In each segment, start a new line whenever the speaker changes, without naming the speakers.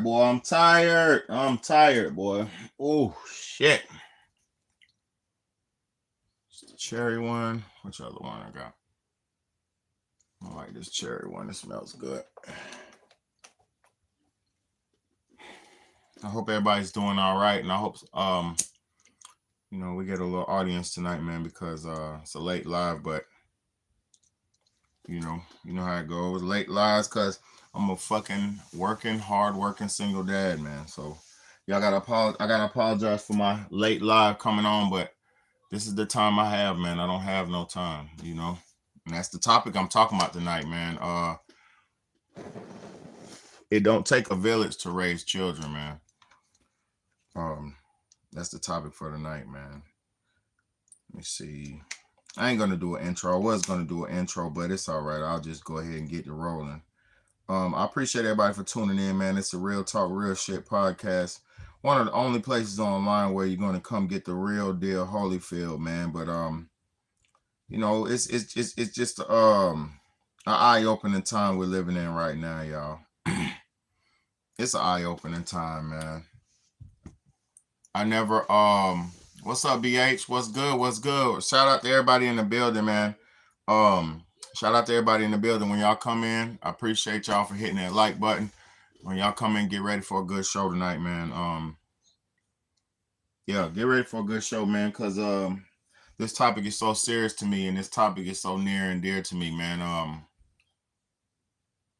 Boy, I'm tired. I'm tired, boy. Oh shit. It's the cherry one. Which other one I got? I like this cherry one. It smells good. I hope everybody's doing all right, and I hope we get a little audience tonight, man, because it's a late live, but you know how it goes. Late lives, cause I'm a fucking hard working single dad, man. So y'all I gotta apologize for my late live coming on, but this is the time I have, man. I don't have no time. And that's the topic I'm talking about tonight, man. It don't take a village to raise children, man. That's the topic for tonight, man. Let me see. I ain't gonna do an intro. I was gonna do an intro, but it's all right. I'll just go ahead and get it rolling. I appreciate everybody for tuning in, man. It's a real talk, real shit podcast. One of the only places online where you're gonna come get the real deal Holyfield, man. But it's just an eye opening time we're living in right now, y'all. It's an eye opening time, man. I never what's up, BH? What's good? What's good? Shout out to everybody in the building, man. Shout out to everybody in the building. When y'all come in, I appreciate y'all for hitting that like button. When y'all come in, get ready for a good show tonight, man. Yeah, get ready for a good show, man, because this topic is so serious to me, and this topic is so near and dear to me, man.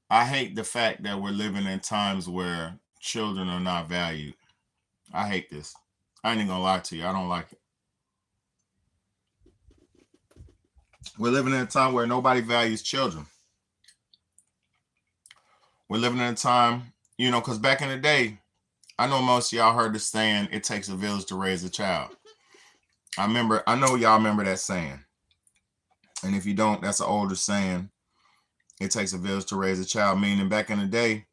I hate the fact that we're living in times where children are not valued. I hate this. I ain't even gonna lie to you. I don't like it. We're living in a time where nobody values children. We're living in a time, because back in the day, I know most of y'all heard the saying, it takes a village to raise a child. I know y'all remember that saying. And if you don't, that's an older saying. It takes a village to raise a child, meaning back in the day,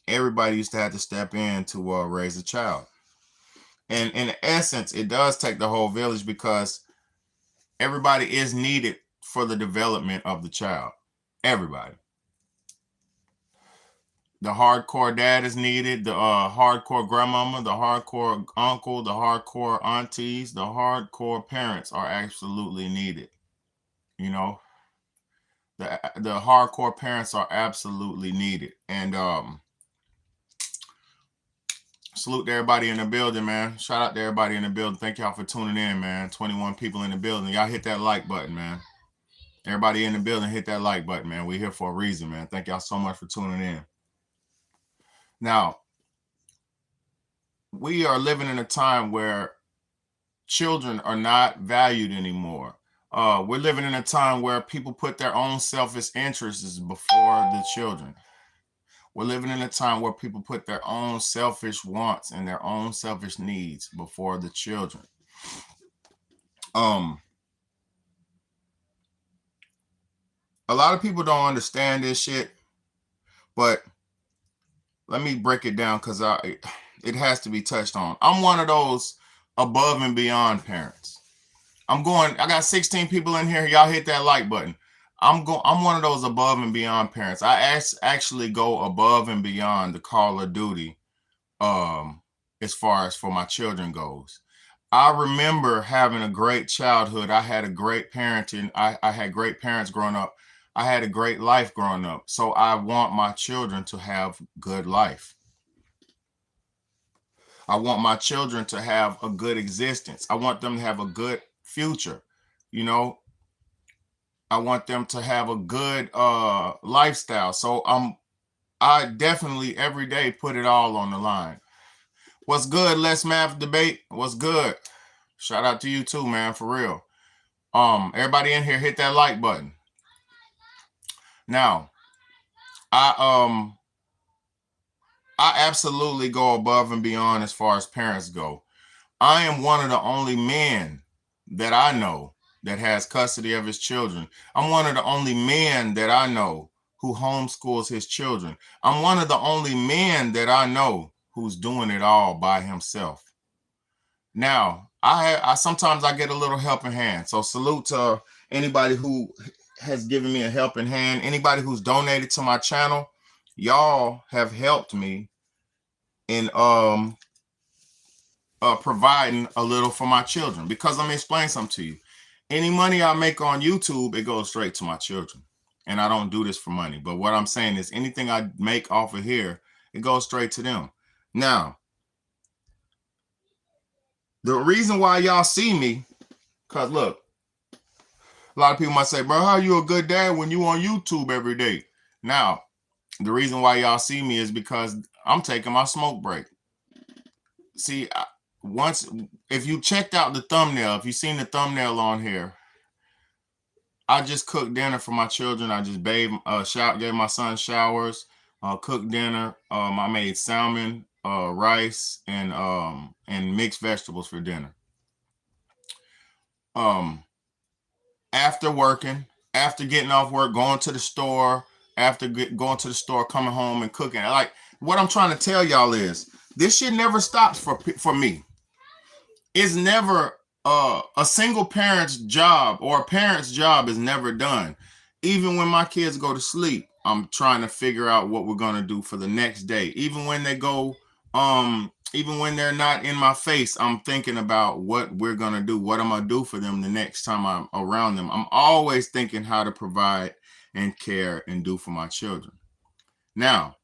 everybody used to have to step in to raise a child. And in essence, it does take the whole village because everybody is needed for the development of the child. Everybody. The hardcore dad is needed, the hardcore grandmama, the hardcore uncle, the hardcore aunties, the hardcore parents are absolutely needed. The hardcore parents are absolutely needed. And salute to everybody in the building, man. Shout out to everybody in the building. Thank y'all for tuning in, man. 21 people in the building. Y'all hit that like button, man. Everybody in the building, hit that like button, man. We're here for a reason, man. Thank y'all so much for tuning in. Now, we are living in a time where children are not valued anymore. We're living in a time where people put their own selfish interests before the children. We're living in a time where people put their own selfish wants and their own selfish needs before the children. A lot of people don't understand this shit, but let me break it down because it has to be touched on. I'm one of those above and beyond parents. I got 16 people in here. Y'all hit that like button. I'm one of those above and beyond parents. I actually go above and beyond the call of duty as far as for my children goes. I remember having a great childhood. I had a great parenting. I had great parents growing up. I had a great life growing up. So I want my children to have good life. I want my children to have a good existence. I want them to have a good future. I want them to have a good lifestyle. So I definitely every day put it all on the line. What's good? Let's Math Debate. What's good? Shout out to you too, man, for real. Everybody in here, hit that like button. Now, I absolutely go above and beyond as far as parents go. I am one of the only men that I know that has custody of his children. I'm one of the only men that I know who homeschools his children. I'm one of the only men that I know who's doing it all by himself. Now, I sometimes I get a little helping hand. So salute to anybody who has given me a helping hand. Anybody who's donated to my channel, y'all have helped me in providing a little for my children. Because let me explain something to you. Any money I make on YouTube, it goes straight to my children. And I don't do this for money. But what I'm saying is anything I make off of here, it goes straight to them. Now, the reason why y'all see me, because look, a lot of people might say, bro, how you a good dad when you on YouTube every day? Now, the reason why y'all see me is because I'm taking my smoke break. See, if you checked out the thumbnail, if you seen the thumbnail on here, I just cooked dinner for my children. I just gave my son showers, cooked dinner. I made salmon, rice, and mixed vegetables for dinner. After working, after getting off work, going to the store, coming home and cooking. Like, what I'm trying to tell y'all is this shit never stops for me. It's never a single parent's job or a parent's job is never done. Even when my kids go to sleep, I'm trying to figure out what we're gonna do for the next day. Even when they go, even when they're not in my face, I'm thinking about what we're gonna do, what I'm gonna do for them the next time I'm around them. I'm always thinking how to provide and care and do for my children. Now,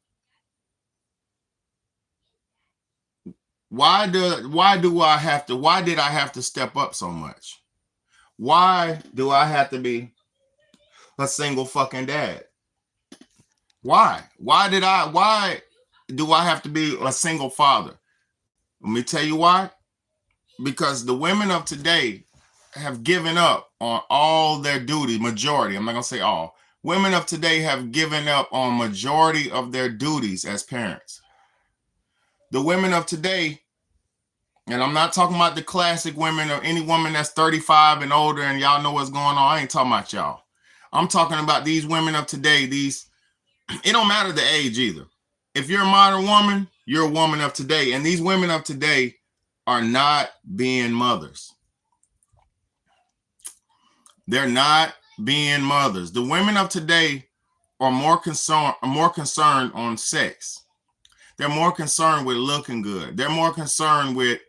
why did I have to step up so much? Why do I have to be a single fucking dad? Why do I have to be a single father? Let me tell you why. Because the women of today have given up on all their duty, majority, I'm not gonna say all. Women of today have given up on majority of their duties as parents. The women of today, and I'm not talking about the classic women or any woman that's 35 and older and y'all know what's going on. I ain't talking about y'all. I'm talking about these women of today. It don't matter the age either. If you're a modern woman, you're a woman of today. And these women of today are not being mothers. They're not being mothers. The women of today are more concerned on sex. They're more concerned with looking good. They're more concerned with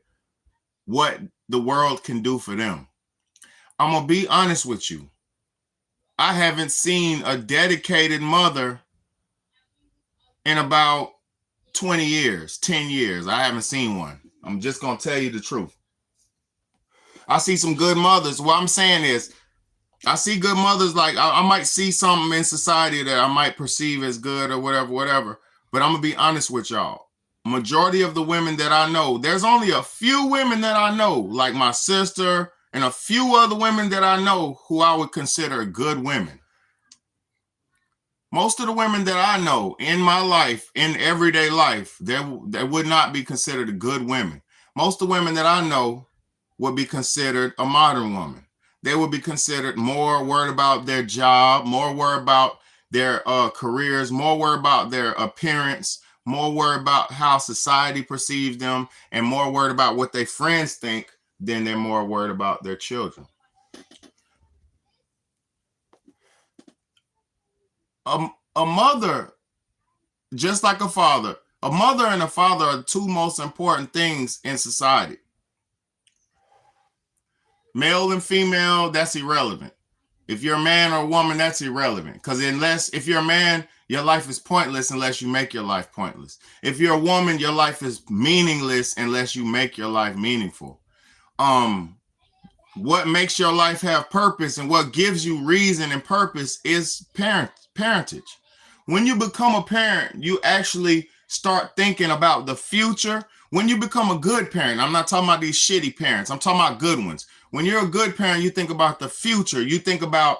what the world can do for them. I'm going to be honest with you. I haven't seen a dedicated mother in about 20 years, 10 years. I haven't seen one. I'm just going to tell you the truth. I see some good mothers. What I'm saying is, I see good mothers. Like I might see something in society that I might perceive as good or whatever. But I'm going to be honest with y'all. Majority of the women that I know, there's only a few women that I know, like my sister and a few other women that I know who I would consider good women. Most of the women that I know in my life, in everyday life, they would not be considered good women. Most of the women that I know would be considered a modern woman. They would be considered more worried about their job, more worried about their careers, more worried about their appearance, more worried about how society perceives them, and more worried about what their friends think than they're more worried about their children. A mother, just like a father, a mother and a father are the two most important things in society. Male and female, that's irrelevant. If you're a man or a woman, that's irrelevant. Because if you're a man, your life is pointless unless you make your life pointless. If you're a woman, your life is meaningless unless you make your life meaningful. What makes your life have purpose and what gives you reason and purpose is parentage. When you become a parent, you actually start thinking about the future. When you become a good parent, I'm not talking about these shitty parents. I'm talking about good ones. When you're a good parent, you think about the future. You think about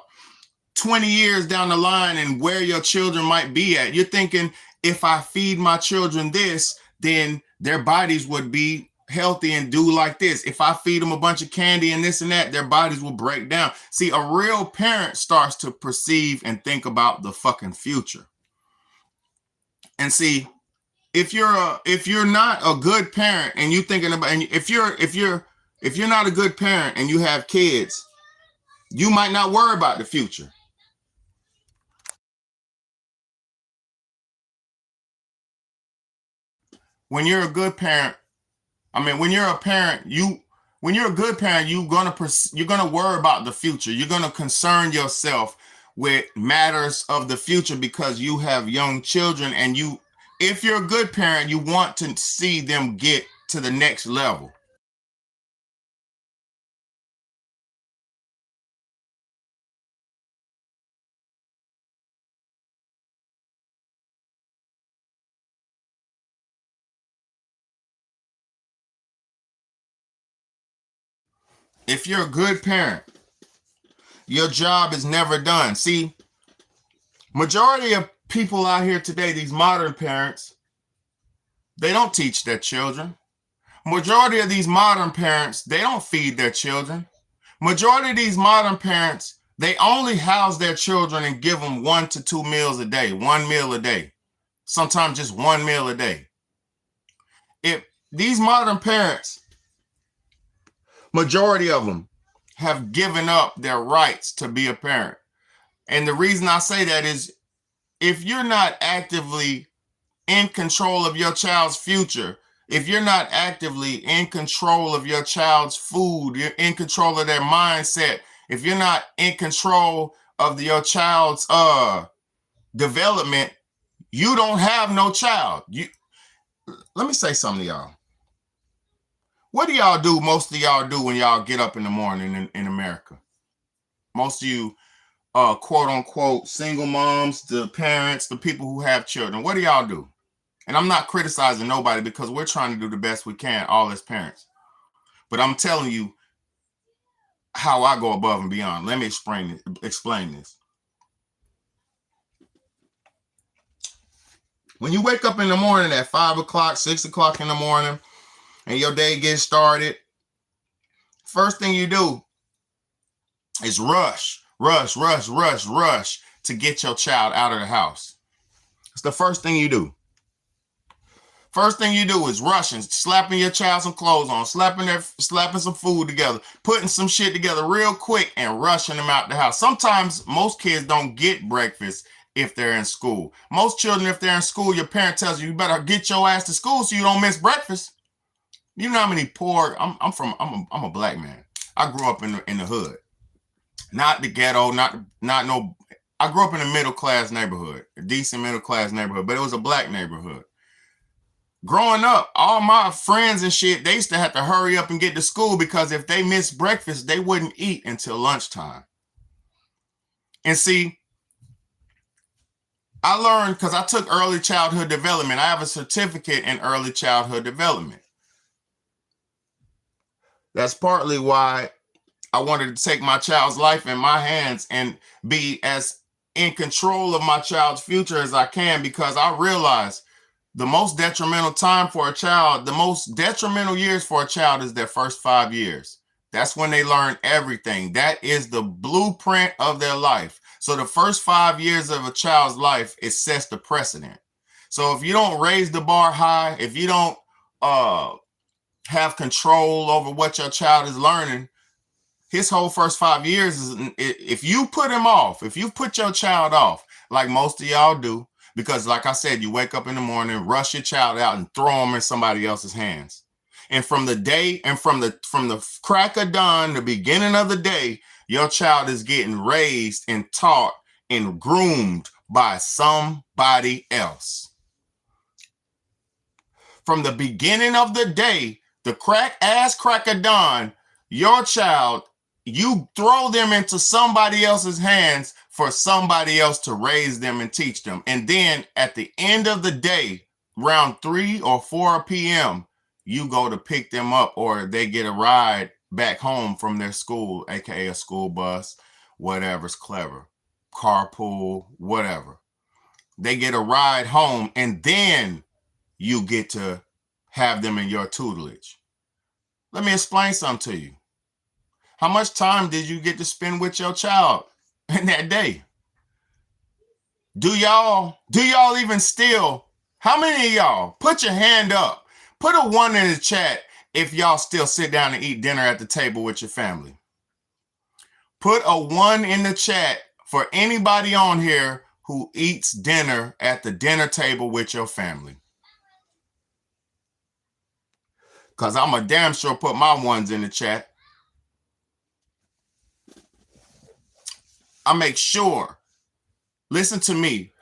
20 years down the line and where your children might be at. You're thinking, if I feed my children this, then their bodies would be healthy and do like this. If I feed them a bunch of candy and this and that, their bodies will break down. See, a real parent starts to perceive and think about the fucking future. And see, if you're not a good parent and you thinking about, and if you're not a good parent and you have kids, you might not worry about the future. when you're a good parent, when you're a parent, when you're a good parent, you're gonna worry about the future. You're gonna concern yourself with matters of the future because you have young children, and if you're a good parent, you want to see them get to the next level. If you're a good parent, your job is never done. See, majority of people out here today, these modern parents, they don't teach their children. Majority of these modern parents, they don't feed their children. Majority of these modern parents, they only house their children and give them 1 to 2 meals a day, 1 meal a day, sometimes just 1 meal a day. If these modern parents, majority of them have given up their rights to be a parent. And the reason I say that is if you're not actively in control of your child's future, if you're not actively in control of your child's food, you're in control of their mindset, if you're not in control of your child's development, you don't have no child. Let me say something to y'all. What do y'all do? Most of y'all do when y'all get up in the morning in America. Most of you, quote unquote, single moms, the parents, the people who have children. What do y'all do? And I'm not criticizing nobody because we're trying to do the best we can, all as parents. But I'm telling you how I go above and beyond. Let me explain this. When you wake up in the morning at 5 o'clock, 6 o'clock in the morning, and your day gets started, first thing you do is rush to get your child out of the house. It's the first thing you do. First thing you do is rushing, slapping your child some clothes on, slapping some food together, putting some shit together real quick and rushing them out the house. Sometimes most kids don't get breakfast if they're in school. Most children, if they're in school, your parent tells you better get your ass to school so you don't miss breakfast. You know how many poor, I'm a black man. I grew up in the hood. Not the ghetto, not no, I grew up in a middle class neighborhood, a decent middle class neighborhood, but it was a black neighborhood. Growing up, all my friends and shit, they used to have to hurry up and get to school because if they missed breakfast, they wouldn't eat until lunchtime. And see, I learned because I took early childhood development. I have a certificate in early childhood development. That's partly why I wanted to take my child's life in my hands and be as in control of my child's future as I can, because I realized the most detrimental time for a child, the most detrimental years for a child is their first 5 years. That's when they learn everything. That is the blueprint of their life. So the first 5 years of a child's life, it sets the precedent. So if you don't raise the bar high, if you don't have control over what your child is learning, his whole first 5 years is, if you put him off, if you put your child off, like most of y'all do, because like I said, you wake up in the morning, rush your child out and throw him in somebody else's hands. And from the day and from the crack of dawn, the beginning of the day, your child is getting raised and taught and groomed by somebody else. From the beginning of the day, the crack of dawn, your child, you throw them into somebody else's hands for somebody else to raise them and teach them. And then at the end of the day, around 3 or 4 p.m., you go to pick them up, or they get a ride back home from their school, aka a school bus, whatever's clever, carpool, whatever. They get a ride home, and then you get to have them in your tutelage. Let me explain something to you. How much time did you get to spend with your child in that day? Do y'all even still, how many of y'all, put your hand up, put a 1 in the chat if y'all still sit down and eat dinner at the table with your family. Put a 1 in the chat for anybody on here who eats dinner at the dinner table with your family. Because I'm a damn sure put my ones in the chat. I make sure. Listen to me.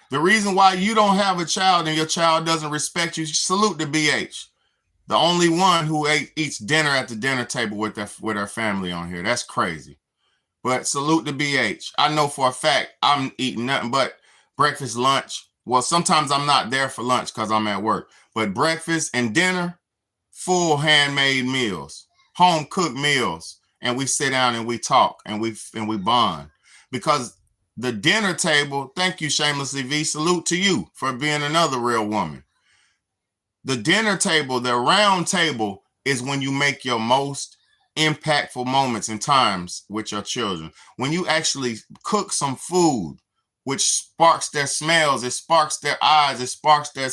The reason why you don't have a child and your child doesn't respect you, salute the BH. The only one who eats dinner at the dinner table with her family on here. That's crazy. But salute the BH. I know for a fact I'm eating nothing but breakfast, lunch. Well, sometimes I'm not there for lunch because I'm at work. But breakfast and dinner, full handmade meals, home cooked meals. And we sit down and we talk and we bond. Because the dinner table, thank you, Shamelessly V, salute to you for being another real woman. The dinner table, the round table, is when you make your most impactful moments and times with your children. When you actually cook some food, which sparks their smells, it sparks their eyes, it sparks their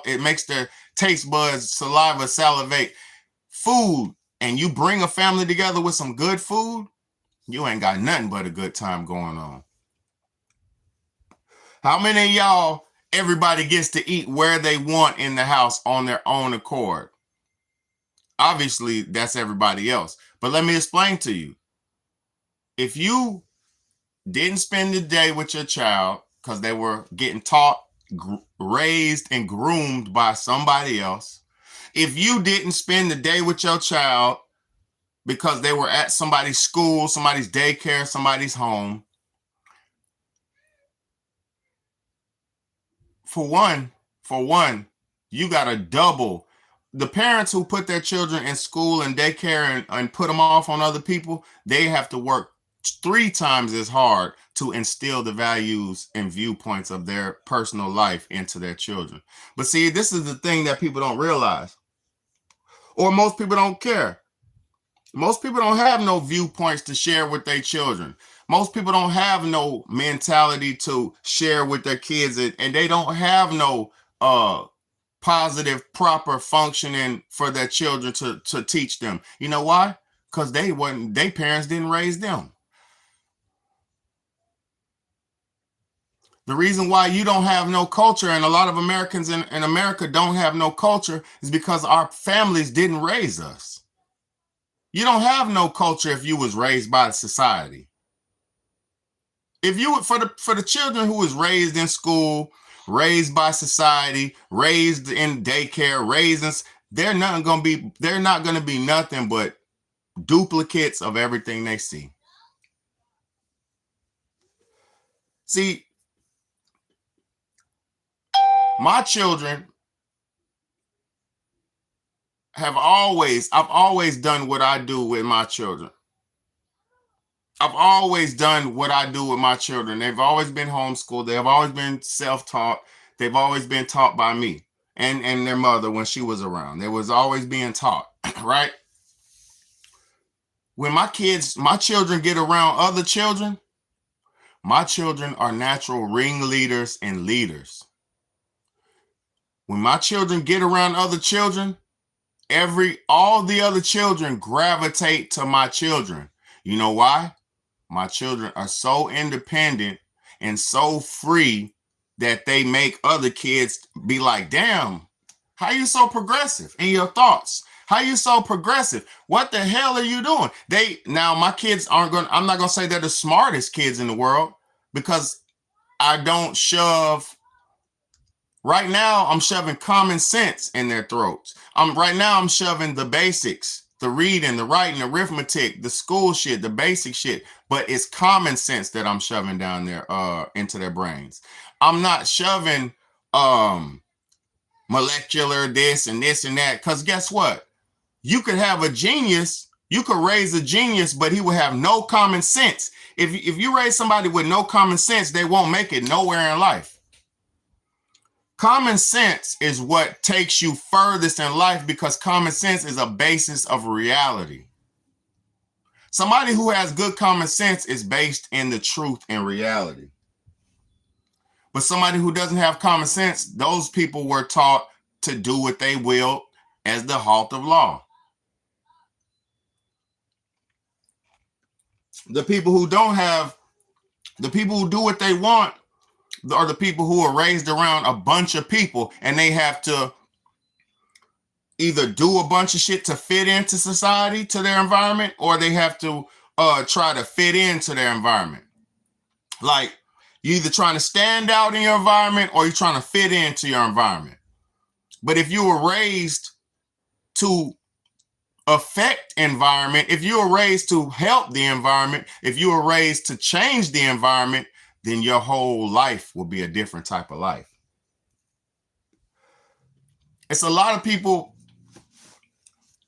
it makes their taste buds, saliva, salivate. Food, and you bring a family together with some good food, you ain't got nothing but a good time going on. How many of y'all, everybody gets to eat where they want in the house on their own accord? Obviously, that's everybody else. But let me explain to you. If you didn't spend the day with your child because they were getting taught, raised, and groomed by somebody else, if you didn't spend the day with your child because they were at somebody's school, somebody's daycare, somebody's home, for one, you got to double. The parents who put their children in school and daycare and put them off on other people, they have to work 3 times as hard to instill the values and viewpoints of their personal life into their children. But see, this is the thing that people don't realize, or most people don't care. Most people don't have no viewpoints to share with their children. Most people don't have no mentality to share with their kids, and they don't have no positive, proper functioning for their children to teach them. You know why? Because their parents didn't raise them. The reason why you don't have no culture, and a lot of Americans in America don't have no culture, is because our families didn't raise us. You don't have no culture if you was raised by society. If you for the children who was raised in school, raised by society, raised in daycare, they're not going to be nothing but duplicates of everything they see. See, my children I've always done what I do with my children. I've always done what I do with my children. They've always been homeschooled. They've always been self-taught. They've always been taught by me and their mother when she was around. They was always being taught, right? When my children get around other children, my children are natural ringleaders and leaders. When my children get around other children, all the other children gravitate to my children. You know why? My children are so independent and so free that they make other kids be like, damn, how you so progressive in your thoughts? How you so progressive? What the hell are you doing? Now my kids I'm not going to say they're the smartest kids in the world, because I don't shove. Right now, I'm shoving common sense in their throats. Right now, I'm shoving the basics, the reading, the writing, arithmetic, the school shit, the basic shit. But it's common sense that I'm shoving down there into their brains. I'm not shoving molecular this and that. Because guess what? You could have a genius. You could raise a genius, but he will have no common sense. If you raise somebody with no common sense, they won't make it nowhere in life. Common sense is what takes you furthest in life, because common sense is a basis of reality. Somebody who has good common sense is based in the truth and reality. But somebody who doesn't have common sense, those people were taught to do what they will as the halt of law. The people who do what they want are the people who are raised around a bunch of people, and they have to either do a bunch of shit to fit into society, to their environment, or they have to try to fit into their environment. Like, you're either trying to stand out in your environment or you're trying to fit into your environment. But if you were raised to affect environment, if you were raised to help the environment, if you were raised to change the environment, then your whole life will be a different type of life. It's a lot of people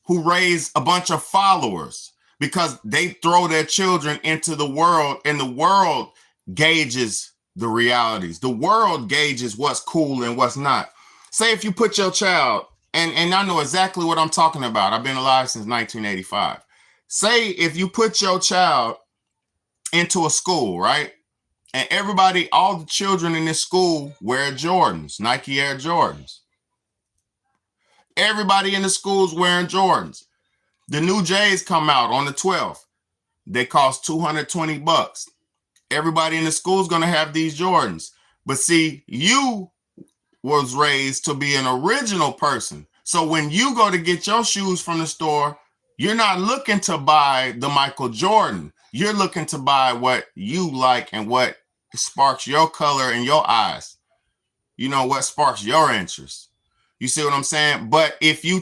who raise a bunch of followers because they throw their children into the world, and the world gauges the realities. The world gauges what's cool and what's not. Say if you put your child, and I know exactly what I'm talking about. I've been alive since 1985. Say if you put your child into a school, right? And everybody, all the children in this school wear Jordans, Nike Air Jordans. Everybody in the school's wearing Jordans. The new J's come out on the 12th. They cost $220. Everybody in the school is going to have these Jordans. But see, you was raised to be an original person. So when you go to get your shoes from the store, you're not looking to buy the Michael Jordan. You're looking to buy what you like and what sparks your color in your eyes. You know, what sparks your interest. You see what I'm saying? But if you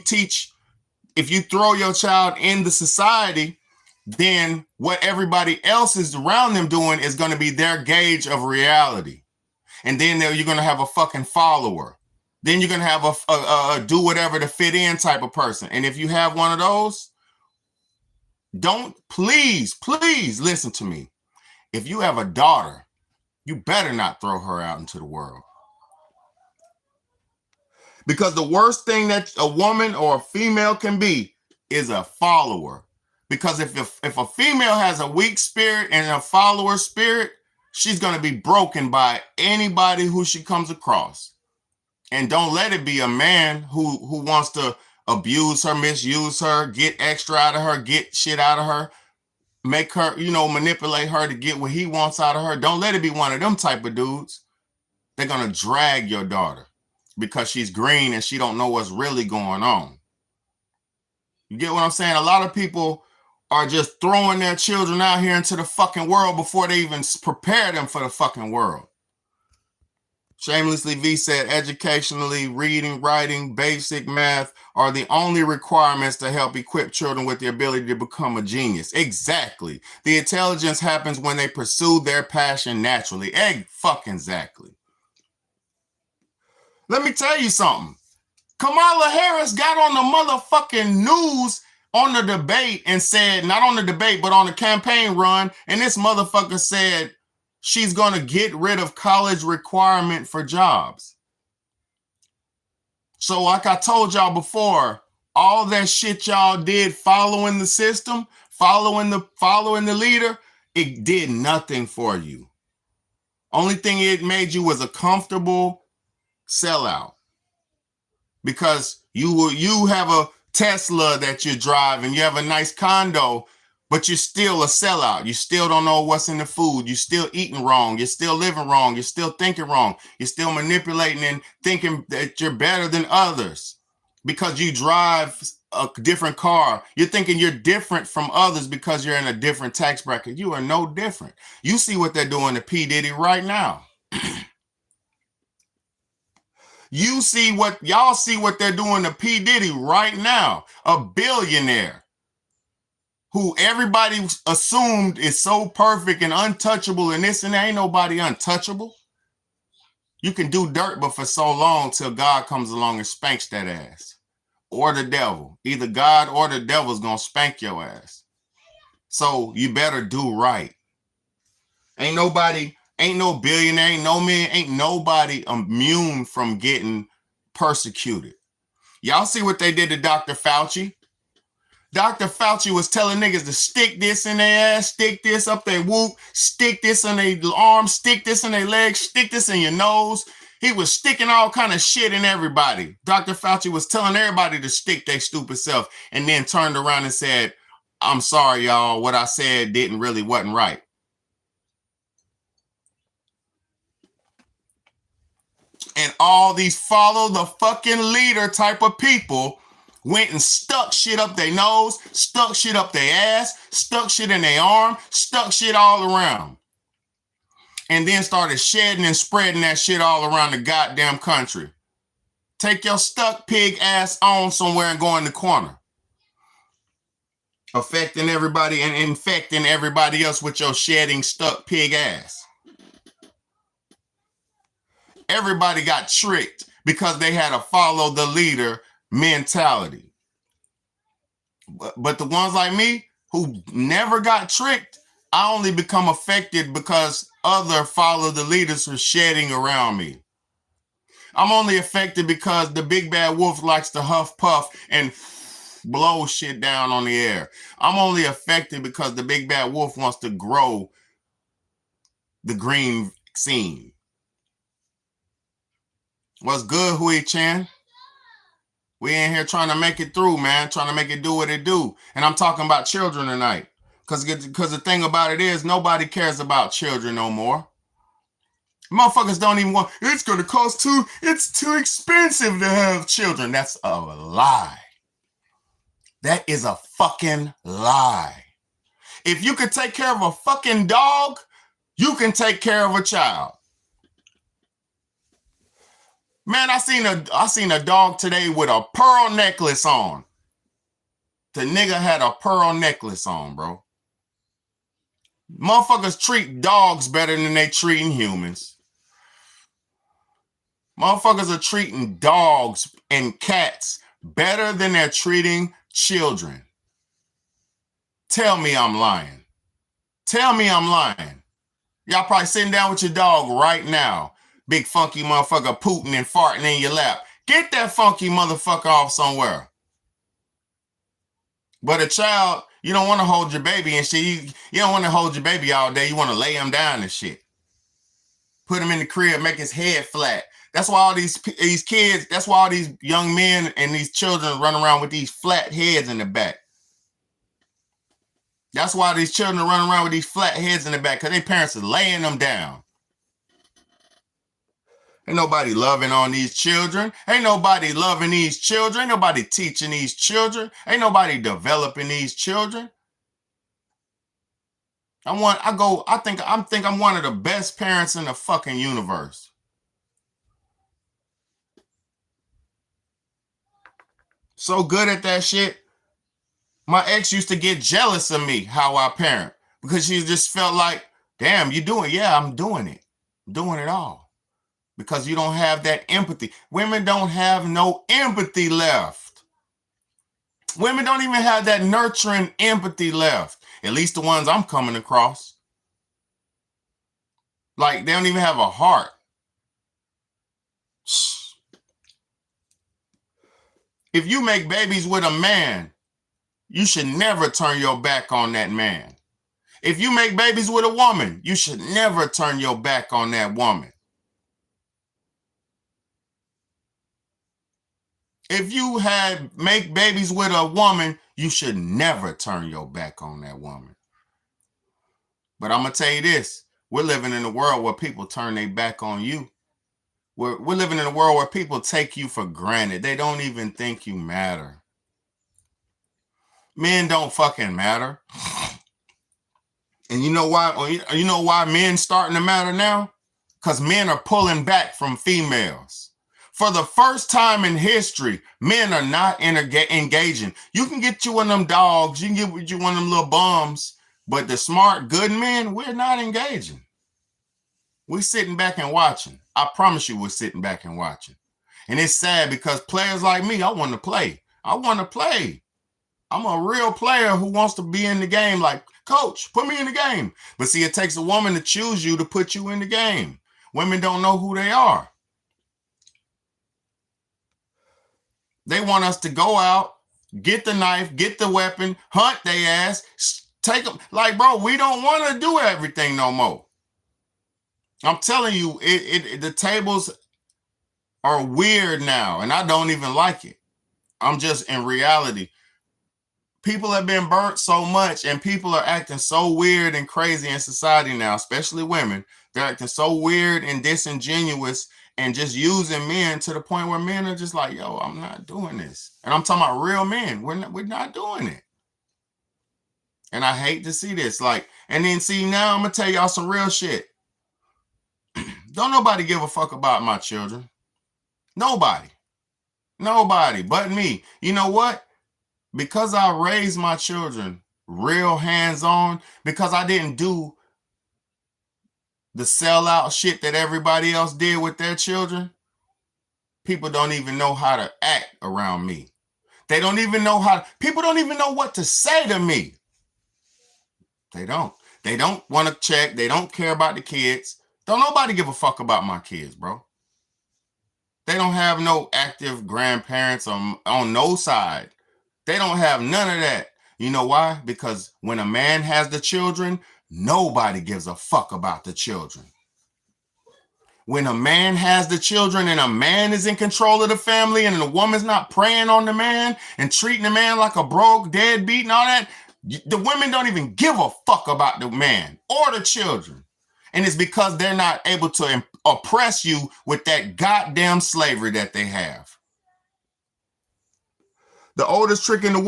throw your child in the society, then what everybody else is around them doing is going to be their gauge of reality. And then you're going to have a fucking follower. Then you're going to have a do whatever to fit in type of person. And if you have one of those, please listen to me. If you have a daughter, you better not throw her out into the world. Because the worst thing that a woman or a female can be is a follower. Because if a female has a weak spirit and a follower spirit, she's going to be broken by anybody who she comes across. And don't let it be a man who wants to abuse her, misuse her, get extra out of her, get shit out of her, make her, manipulate her to get what he wants out of her. Don't let it be one of them type of dudes. They're going to drag your daughter because she's green and she don't know what's really going on. You get what I'm saying? A lot of people are just throwing their children out here into the fucking world before they even prepare them for the fucking world. Shamelessly V said, educationally, reading, writing, basic math are the only requirements to help equip children with the ability to become a genius. Exactly. The intelligence happens when they pursue their passion naturally. Fucking exactly. Let me tell you something. Kamala Harris got on the motherfucking news on the debate and said, not on the debate, but on the campaign run, and this motherfucker said she's going to get rid of college requirement for jobs. So like I told y'all before, all that shit y'all did following the system, following the leader, it did nothing for you. Only thing it made you was a comfortable sellout. Because you have a Tesla that you drive and you have a nice condo, but you're still a sellout. You still don't know what's in the food. You're still eating wrong. You're still living wrong. You're still thinking wrong. You're still manipulating and thinking that you're better than others because you drive a different car. You're thinking you're different from others because you're in a different tax bracket. You are no different. You see what they're doing to P. Diddy right now. Y'all see what they're doing to P. Diddy right now, a billionaire who everybody assumed is so perfect and untouchable and this and that. Ain't nobody untouchable. You can do dirt, but for so long till God comes along and spanks that ass. Or the devil. Either God or the devil's gonna spank your ass. So you better do right. Ain't no billionaire, ain't nobody immune from getting persecuted. Y'all see what they did to Dr. Fauci? Dr. Fauci was telling niggas to stick this in their ass, stick this up their whoop, stick this in their arms, stick this in their legs, stick this in your nose. He was sticking all kind of shit in everybody. Dr. Fauci was telling everybody to stick their stupid self and then turned around and said, I'm sorry, y'all, what I said wasn't right. And all these follow the fucking leader type of people went and stuck shit up their nose, stuck shit up their ass, stuck shit in their arm, stuck shit all around. And then started shedding and spreading that shit all around the goddamn country. Take your stuck pig ass on somewhere and go in the corner. Affecting everybody and infecting everybody else with your shedding stuck pig ass. Everybody got tricked because they had a follow the leader mentality. But the ones like me who never got tricked, I only become affected because other follow the leaders are shedding around me. I'm only affected because the big bad wolf likes to huff puff and blow shit down on the air. I'm only affected because the big bad wolf wants to grow the green scene. What's good, Hui Chan? We in here trying to make it through, man. Trying to make it do what it do. And I'm talking about children tonight. Because the thing about it is, nobody cares about children no more. Motherfuckers don't even want, it's going to cost it's too expensive to have children. That's a lie. That is a fucking lie. If you could take care of a fucking dog, you can take care of a child. Man, I seen a dog today with a pearl necklace on. The nigga had a pearl necklace on, bro. Motherfuckers treat dogs better than they treating humans. Motherfuckers are treating dogs and cats better than they're treating children. Tell me I'm lying. Tell me I'm lying. Y'all probably sitting down with your dog right now. Big funky motherfucker pooting and farting in your lap. Get that funky motherfucker off somewhere. But a child, you don't want to hold your baby and shit. You don't want to hold your baby all day. You want to lay him down and shit. Put him in the crib, make his head flat. That's why all these kids, that's why all these young men and these children run around with these flat heads in the back. That's why these children run around with these flat heads in the back, because their parents are laying them down. Ain't nobody loving on these children. Ain't nobody loving these children. Ain't nobody teaching these children. Ain't nobody developing these children. I think I'm one of the best parents in the fucking universe. So good at that shit. My ex used to get jealous of me, how I parent, because she just felt like, damn, you doing it. Yeah, I'm doing it. I'm doing it all. Because you don't have that empathy. Women don't have no empathy left. Women don't even have that nurturing empathy left. At least the ones I'm coming across. Like, they don't even have a heart. If you make babies with a man, you should never turn your back on that man. If you make babies with a woman, you should never turn your back on that woman. If you make babies with a woman, you should never turn your back on that woman. But I'm going to tell you this. We're living in a world where people turn their back on you. We're living in a world where people take you for granted. They don't even think you matter. Men don't fucking matter. And you know why? You know why men starting to matter now? Because men are pulling back from females. For the first time in history, men are not engaging. You can get you one of them dogs, you can get you one of them little bums, but the smart, good men, we're not engaging. We're sitting back and watching. I promise you we're sitting back and watching. And it's sad because players like me, I want to play. I want to play. I'm a real player who wants to be in the game like, coach, put me in the game. But see, it takes a woman to choose you to put you in the game. Women don't know who they are. They want us to go out, get the knife, get the weapon, hunt their ass, take them. Like, bro, we don't want to do everything no more. I'm telling you, the tables are weird now, and I don't even like it. I'm just, in reality, people have been burnt so much, and people are acting so weird and crazy in society now, especially women. They're acting so weird and disingenuous and just using men to the point where men are just like, yo, I'm not doing this. And I'm talking about real men. We're not doing it. And I hate to see this. Like, and then see, now I'm gonna tell y'all some real shit. Don't nobody give a fuck about my children. Nobody but me. You know what? Because I raised my children real hands-on, because I didn't do the sellout shit that everybody else did with their children, people don't even know how to act around me. They don't even know people don't even know what to say to me. They don't want to check. They don't care about the kids. Don't nobody give a fuck about my kids, bro. They don't have no active grandparents on no side. They don't have none of that. You know why? Because when a man has the children, nobody gives a fuck about the children. When a man has the children and a man is in control of the family and the woman's not preying on the man and treating the man like a broke, deadbeat and all that, the women don't even give a fuck about the man or the children. And it's because they're not able to oppress you with that goddamn slavery that they have. The oldest trick in the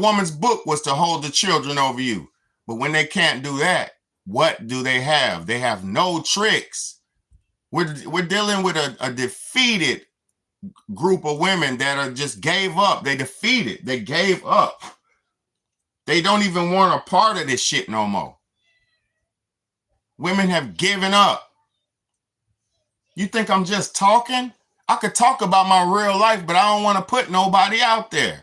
woman's book was to hold the children over you. But when they can't do that, what do they have? They have no tricks. We're dealing with a defeated group of women that are just gave up. They defeated. They gave up. They don't even want a part of this shit no more. Women have given up. You think I'm just talking? I could talk about my real life, but I don't want to put nobody out there.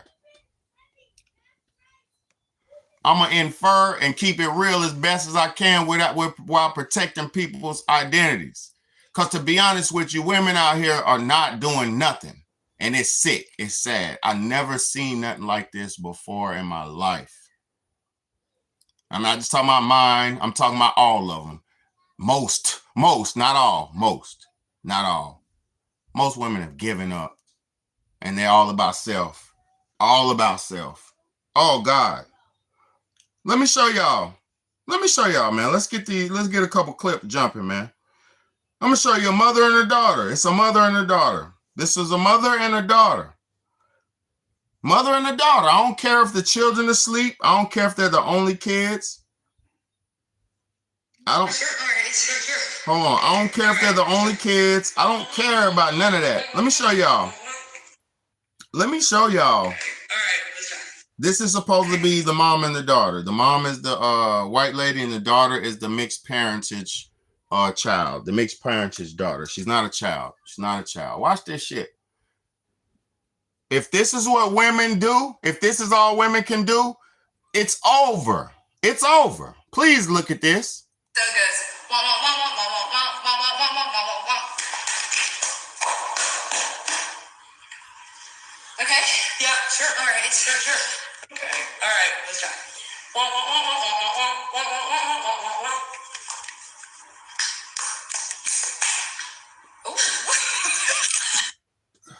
I'm going to infer and keep it real as best as I can while protecting people's identities. Because to be honest with you, women out here are not doing nothing. And it's sick. It's sad. I never seen nothing like this before in my life. I'm not just talking about mine. I'm talking about all of them. Most, not all, not all. Most women have given up and they're all about self. Oh God. Let me show y'all, man. Let's get a couple clips jumping, man. I'm gonna show you a mother and a daughter. It's a mother and a daughter. This is a mother and a daughter. Mother and a daughter. I don't care if the children are asleep. I don't care if they're the only kids. Hold on. I don't care if they're the only kids. I don't care about none of that. Let me show y'all. This is supposed to be the mom and the daughter. The mom is the white lady and the daughter is the mixed parentage child. The mixed parentage daughter. She's not a child. Watch this shit. If this is what women do, if this is all women can do, it's over. It's over. Please look at this.
So it goes. Okay? Yeah, sure. All right. Sure. Okay. All right. Let's try.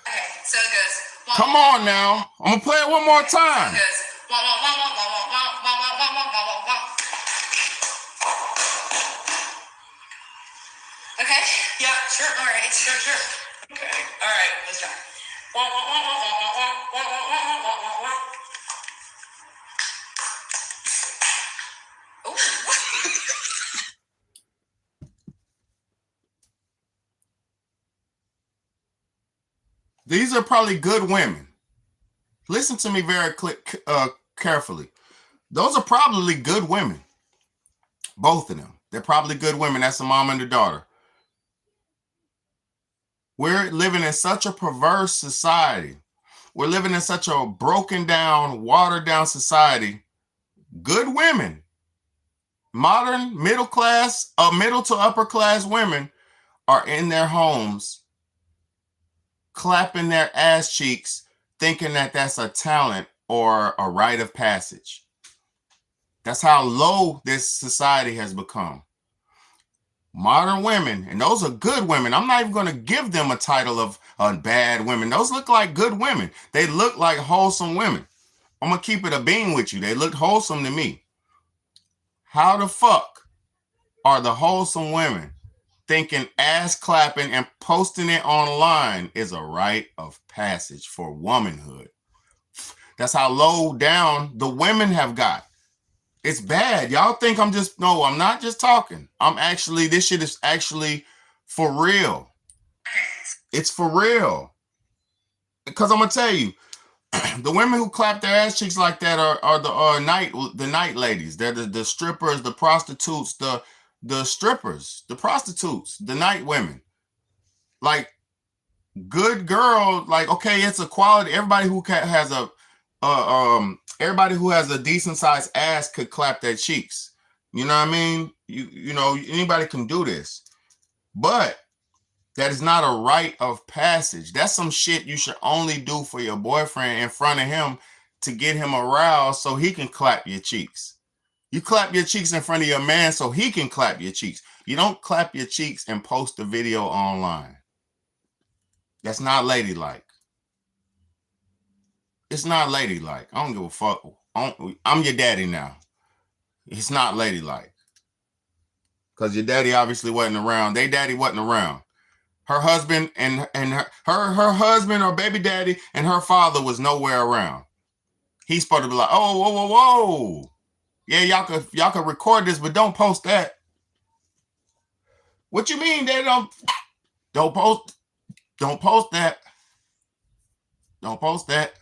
Okay, so it goes.
Come on now. I'm going to play it one more time.
So it goes. Okay? Yeah, sure. All right. Sure. Okay. All right. Let's try.
These are probably good women. Listen to me very carefully. Those are probably good women. Both of them. They're probably good women. That's the mom and the daughter. We're living in such a perverse society. We're living in such a broken down, watered down society. Good women, modern middle class, middle to upper class women are in their homes clapping their ass cheeks, thinking that that's a talent or a rite of passage. That's how low this society has become. Modern women, and those are good women. I'm not even going to give them a title of bad women. Those look like good women. They look like wholesome women. I'm going to keep it a bean with you. They look wholesome to me. How the fuck are the wholesome women thinking ass clapping and posting it online is a rite of passage for womanhood. That's how low down the women have got. It's bad. Y'all think I'm not just talking. This shit is actually for real. It's for real. Because I'm going to tell you, the women who clap their ass cheeks like that are the night ladies. They're the strippers, the prostitutes, the strippers, the prostitutes, the night women. Like, good girl, like, okay, it's a quality. Everybody who has a decent sized ass could clap their cheeks. You know what I mean? You know, anybody can do this. But that is not a rite of passage. That's some shit you should only do for your boyfriend in front of him to get him aroused so he can clap your cheeks. You clap your cheeks in front of your man so he can clap your cheeks. You don't clap your cheeks and post a video online. That's not ladylike. It's not ladylike. I don't give a fuck. I'm your daddy now. It's not ladylike. Because your daddy obviously wasn't around. They daddy wasn't around. Her husband and her husband or baby daddy and her father was nowhere around. He's supposed to be like, oh, whoa, whoa, whoa. Yeah, y'all could record this, but don't post that. What you mean, Daddy? Don't post that. Don't post that.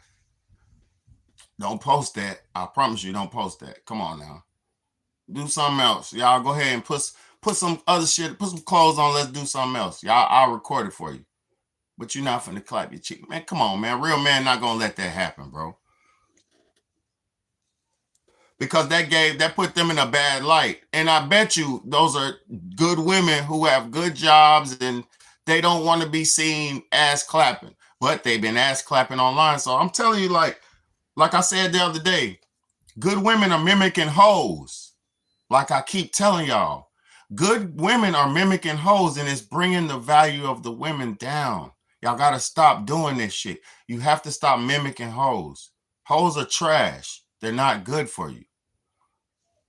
Don't post that. I promise you, don't post that. Come on now. Do something else. Y'all go ahead and put some other shit, put some clothes on, let's do something else. Y'all, I'll record it for you. But you're not finna clap your cheek. Man, come on, man. Real man not gonna let that happen, bro. Because that put them in a bad light. And I bet you those are good women who have good jobs and they don't want to be seen ass clapping. But they've been ass clapping online. So I'm telling you, like I said the other day, good women are mimicking hoes. Like I keep telling y'all, good women are mimicking hoes and it's bringing the value of the women down. Y'all got to stop doing this shit. You have to stop mimicking hoes. Hoes are trash. They're not good for you.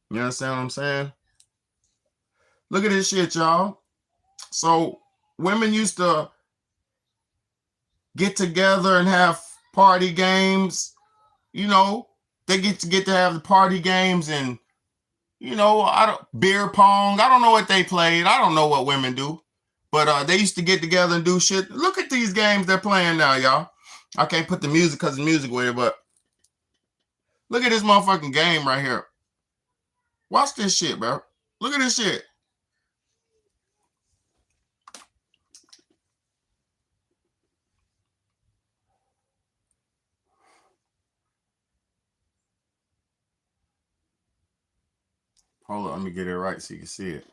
You understand what I'm saying? Look at this shit, y'all. So women used to get together and have party games. You know, they get to have the party games and, you know, beer pong. I don't know what they played. I don't know what women do. But they used to get together and do shit. Look at these games they're playing now, y'all. I can't put the music because the music weird, but look at this motherfucking game right here. Watch this shit, bro. Look at this shit. Hold on, let me get it right so you can see it.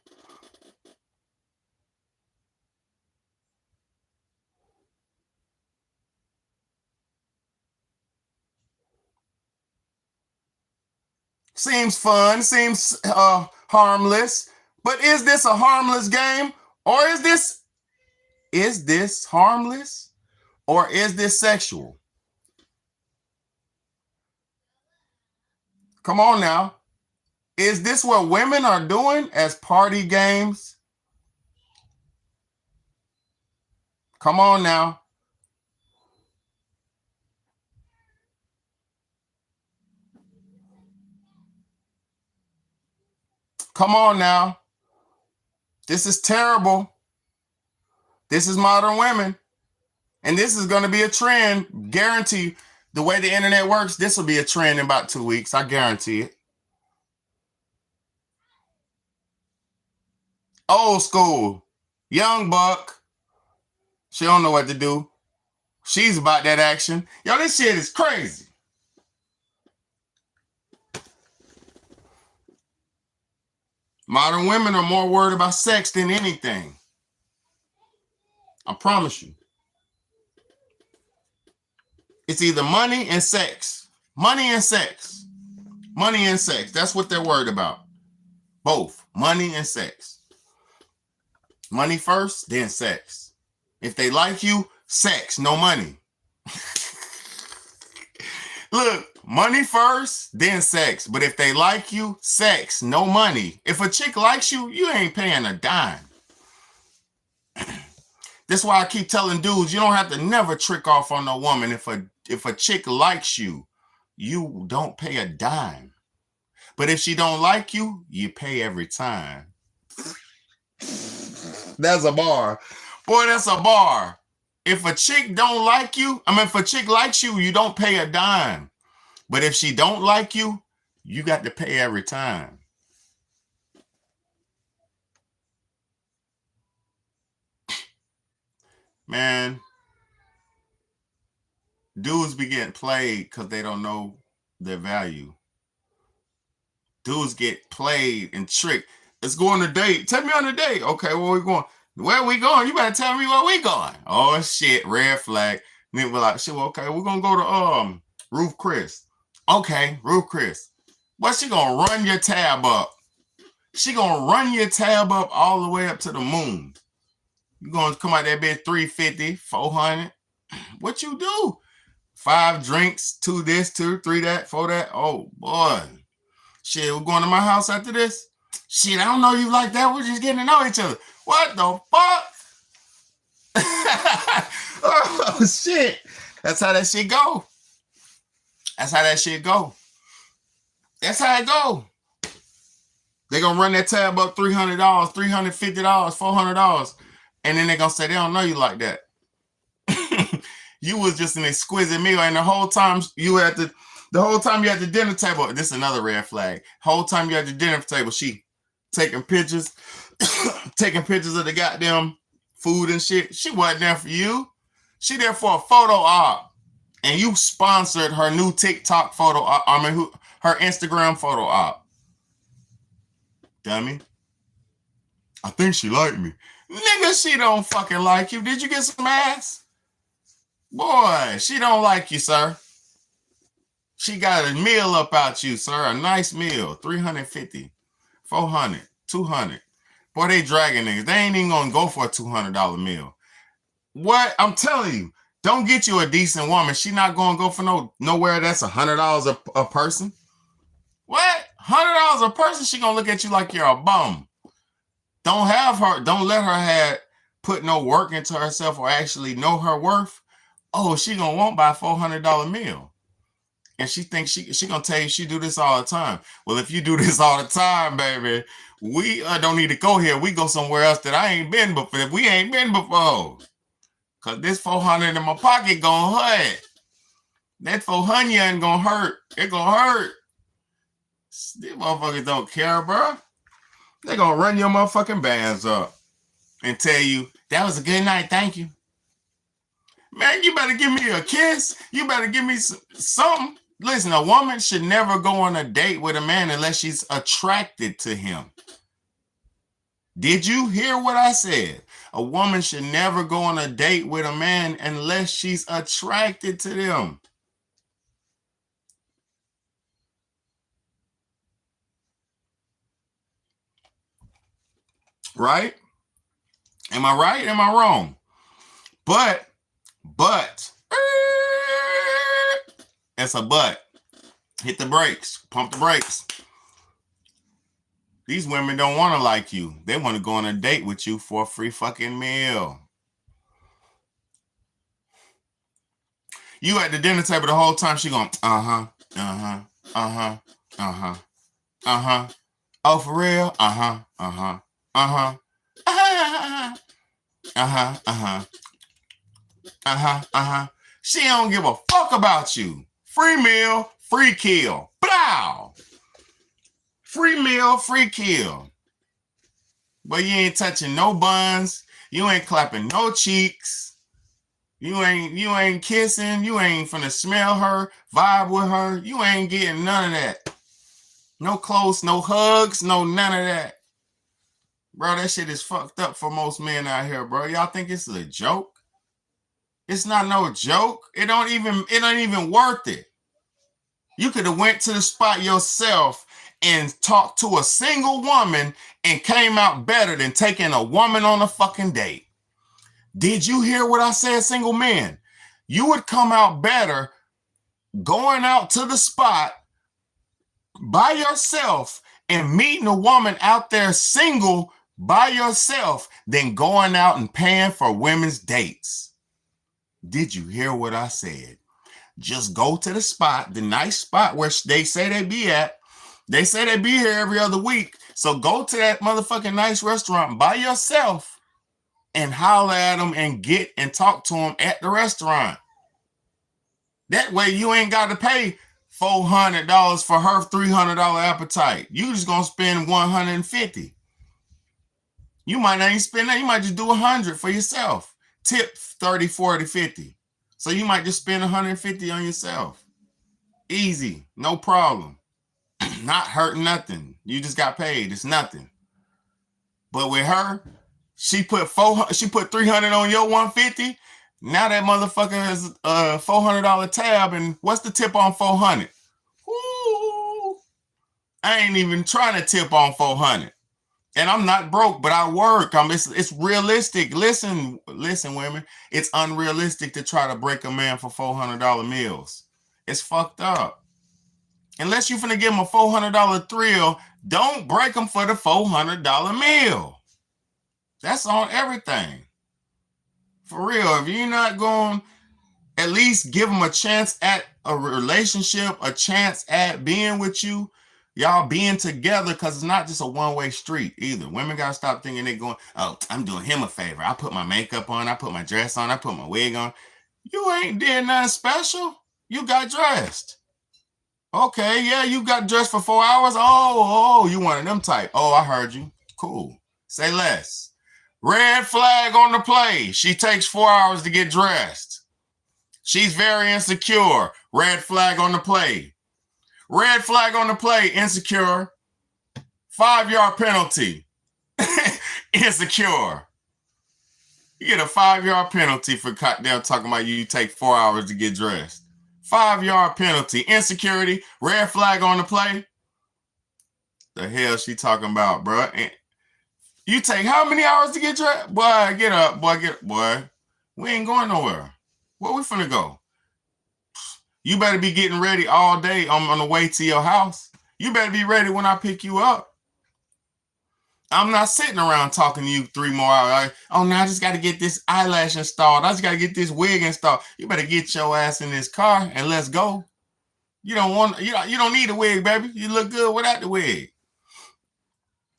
Seems fun, seems harmless, but is this a harmless game? Or is this harmless? Or is this sexual? Come on now. Is this what women are doing as party games? Come on now. Come on now. This is terrible. This is modern women. And this is going to be a trend. Guarantee the way the internet works, this will be a trend in about 2 weeks. I guarantee it. Old school. Young buck. She don't know what to do. She's about that action. Yo, this shit is crazy. Modern women are more worried about sex than anything. I promise you. It's either money and sex. Money and sex. Money and sex. That's what they're worried about. Both. Money and sex. Money first, then sex. If they like you, sex, no money. Look, money first, then sex. But if they like you, sex, no money. If a chick likes you, you ain't paying a dime. That's why I keep telling dudes, you don't have to never trick off on no woman. If a chick likes you, you don't pay a dime. But if she don't like you, you pay every time. That's a bar. Boy, that's a bar. If a chick don't like you, if a chick likes you, you don't pay a dime. But if she don't like you, you got to pay every time. Man, dudes be getting played because they don't know their value. Dudes get played and tricked. Let's go on a date. Take me on a date. Okay, where we going? Where we going? You better tell me where we going. Oh shit, red flag. Then we're like, shit, well, okay, we're gonna go to Ruth Chris. Okay, Ruth Chris. But she gonna run your tab up. She gonna run your tab up all the way up to the moon. You gonna come out that bitch 350, 400. What you do? 5 drinks, 2 this, 2, 3 that, 4 that. Oh boy. Shit, we're going to my house after this? Shit, I don't know you like that. We're just getting to know each other. What the fuck? Oh, shit. That's how that shit go. That's how that shit go. That's how it go. They're going to run that tab up $300, $350, $400. And then they're going to say they don't know you like that. You was just an exquisite meal. And the whole time you at the dinner table, this is another red flag. Whole time you at the dinner table, she taking pictures, taking pictures of the goddamn food and shit. She wasn't there for you. She there for a photo op. And you sponsored her new TikTok photo op. Her Instagram photo op. Dummy. I think she liked me. Nigga, she don't fucking like you. Did you get some ass? Boy, she don't like you, sir. She got a meal up out you, sir. A nice meal. 350, 400, 200. Boy, they dragging niggas. They ain't even gonna go for a $200 meal. What? I'm telling you, don't get you a decent woman. She not gonna go for nowhere that's $100 a person. What? $100 a person? She gonna look at you like you're a bum. Don't let her put no work into herself or actually know her worth. Oh, she gonna want by a $400 meal. And she thinks she gonna tell you she do this all the time. Well, if you do this all the time, baby, we don't need to go here. We go somewhere else that I ain't been before. If we ain't been before. Cause this 400 in my pocket gonna hurt. That 400 ain't gonna hurt. It gonna hurt. These motherfuckers don't care, bro. They gonna run your motherfucking bands up and tell you, that was a good night, thank you. Man, you better give me a kiss. You better give me something. Listen, a woman should never go on a date with a man unless she's attracted to him. Did you hear what I said? A woman should never go on a date with a man unless she's attracted to them. Right? Am I right? Am I wrong? But, it's a but. Hit the brakes. Pump the brakes. These women don't want to like you. They want to go on a date with you for a free fucking meal. You at the dinner table the whole time, she going, uh-huh. Oh, for real? She don't give a fuck about you. Free meal, free kill. Blow. Free meal, free kill. But you ain't touching no buns. You ain't clapping no cheeks. You ain't kissing. You ain't finna smell her, vibe with her. You ain't getting none of that. No close, no hugs, no none of that. Bro, that shit is fucked up for most men out here, bro. Y'all think it's a joke? It's not no joke. It ain't even worth it. You could have went to the spot yourself and talked to a single woman and came out better than taking a woman on a fucking date. Did you hear what I said, single men? You would come out better going out to the spot by yourself and meeting a woman out there single by yourself than going out and paying for women's dates. Did you hear what I said? Just go to the spot, the nice spot where they say they be at. They say they be here every other week. So go to that motherfucking nice restaurant by yourself and holler at them and get and talk to them at the restaurant. That way you ain't got to pay $400 for her $300 appetite. You just gonna spend $150. You might not even spend that. You might just do $100 for yourself. Tip 30, 40, 50. So you might just spend $150 on yourself. Easy, no problem. Not hurting nothing. You just got paid. It's nothing. But with her, she put $300 on your $150. Now that motherfucker has a $400 tab, and what's the tip on $400? Ooh, I ain't even trying to tip on $400. And I'm not broke, but I work. It's realistic. Listen, women. It's unrealistic to try to break a man for $400 meals. It's fucked up. Unless you finna give him a $400 thrill, don't break him for the $400 meal. That's on everything. For real, if you're not going, at least give him a chance at a relationship, a chance at being with you, y'all being together, because it's not just a one-way street either. Women gotta stop thinking they're going, oh, I'm doing him a favor. I put my makeup on, I put my dress on, I put my wig on. You ain't did nothing special. You got dressed. Okay, yeah, you got dressed for 4 hours. Oh, you one of them type. Oh, I heard you. Cool. Say less. Red flag on the play. She takes 4 hours to get dressed. She's very insecure. Red flag on the play. Red flag on the play. Insecure. 5-yard penalty. Insecure. You get a 5-yard penalty for goddamn talking about you take 4 hours to get dressed. 5-yard penalty. Insecurity. Red flag on the play. The hell she talking about, bro? You take how many hours to get dressed? Boy, get up. Boy. We ain't going nowhere. Where we finna go? You better be getting ready all day on the way to your house. You better be ready when I pick you up. I'm not sitting around talking to you 3 more hours. Oh, now I just got to get this eyelash installed. I just got to get this wig installed. You better get your ass in this car and let's go. You don't need a wig, baby. You look good without the wig.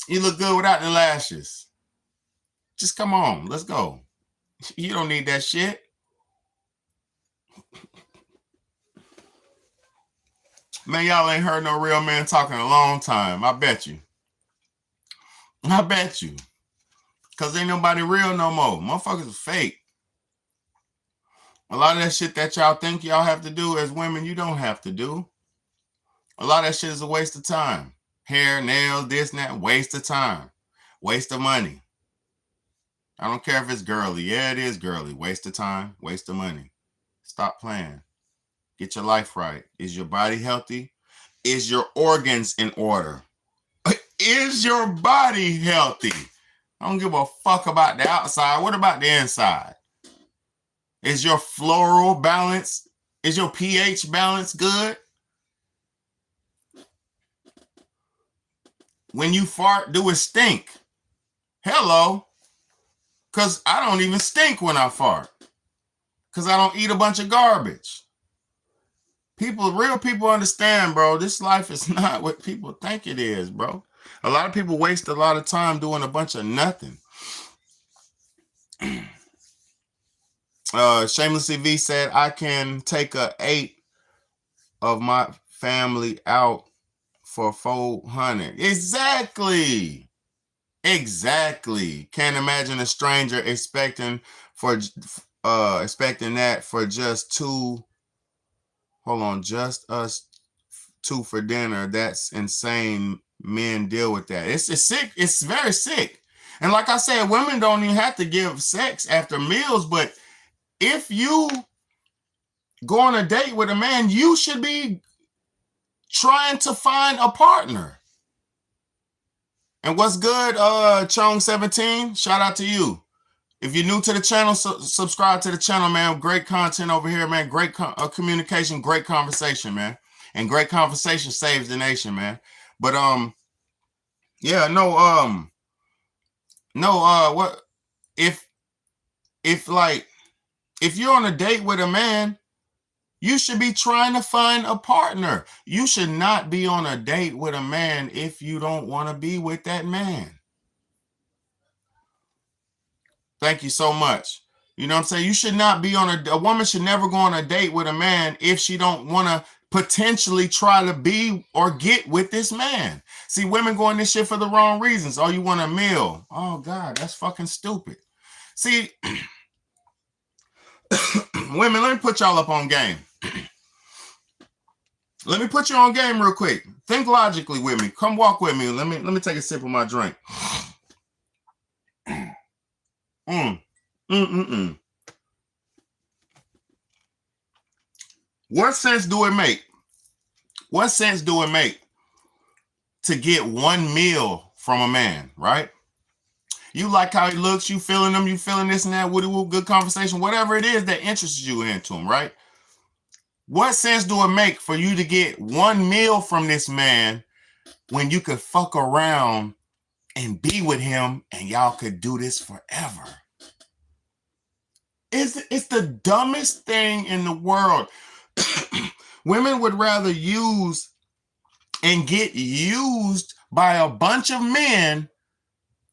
You look good without the lashes. Just come on, let's go. You don't need that shit. Man, y'all ain't heard no real man talking in a long time. I bet you. Because ain't nobody real no more. Motherfuckers are fake. A lot of that shit that y'all think y'all have to do as women, you don't have to do. A lot of that shit is a waste of time. Hair, nails, this and that, waste of time. Waste of money. I don't care if it's girly. Yeah, it is girly. Waste of time, waste of money. Stop playing. Get your life right. Is your body healthy? Is your organs in order? Is your body healthy? I don't give a fuck about the outside. What about the inside? Is your floral balance? Is your pH balance good? When you fart, do it stink? Hello? Because I don't even stink when I fart. Because I don't eat a bunch of garbage. Real people understand, bro. This life is not what people think it is, bro. A lot of people waste a lot of time doing a bunch of nothing. Shamelessly V said, I can take a 8 of my family out for 400. Exactly. Can't imagine a stranger expecting that for just us two for dinner. That's insane. Men deal with that. It's sick. It's very sick. And like I said, women don't even have to give sex after meals, but if you go on a date with a man, you should be trying to find a partner. And what's good, Chong17? Shout out to you. If you're new to the channel, subscribe to the channel, man. Great content over here, man. Great communication, great conversation, man. And great conversation saves the nation, man. But No, what if like if you're on a date with a man, you should be trying to find a partner. You should not be on a date with a man if you don't want to be with that man. Thank you so much. You know what I'm saying? You should not be on a woman should never go on a date with a man if she don't want to potentially try to be or get with this man. See, women go in this shit for the wrong reasons. Oh, you want a meal? Oh God, that's fucking stupid. See, women, let me put y'all up on game. Let me put you on game real quick. Think logically with me. Come walk with me. Let me take a sip of my drink. What sense do it make? What sense do it make to get one meal from a man, right? You like how he looks, you feeling him, you feeling this and that, woody woo, good conversation, whatever it is that interests you into him, right? What sense do it make for you to get one meal from this man when you could fuck around and be with him and y'all could do this forever? It's the dumbest thing in the world. Women would rather use and get used by a bunch of men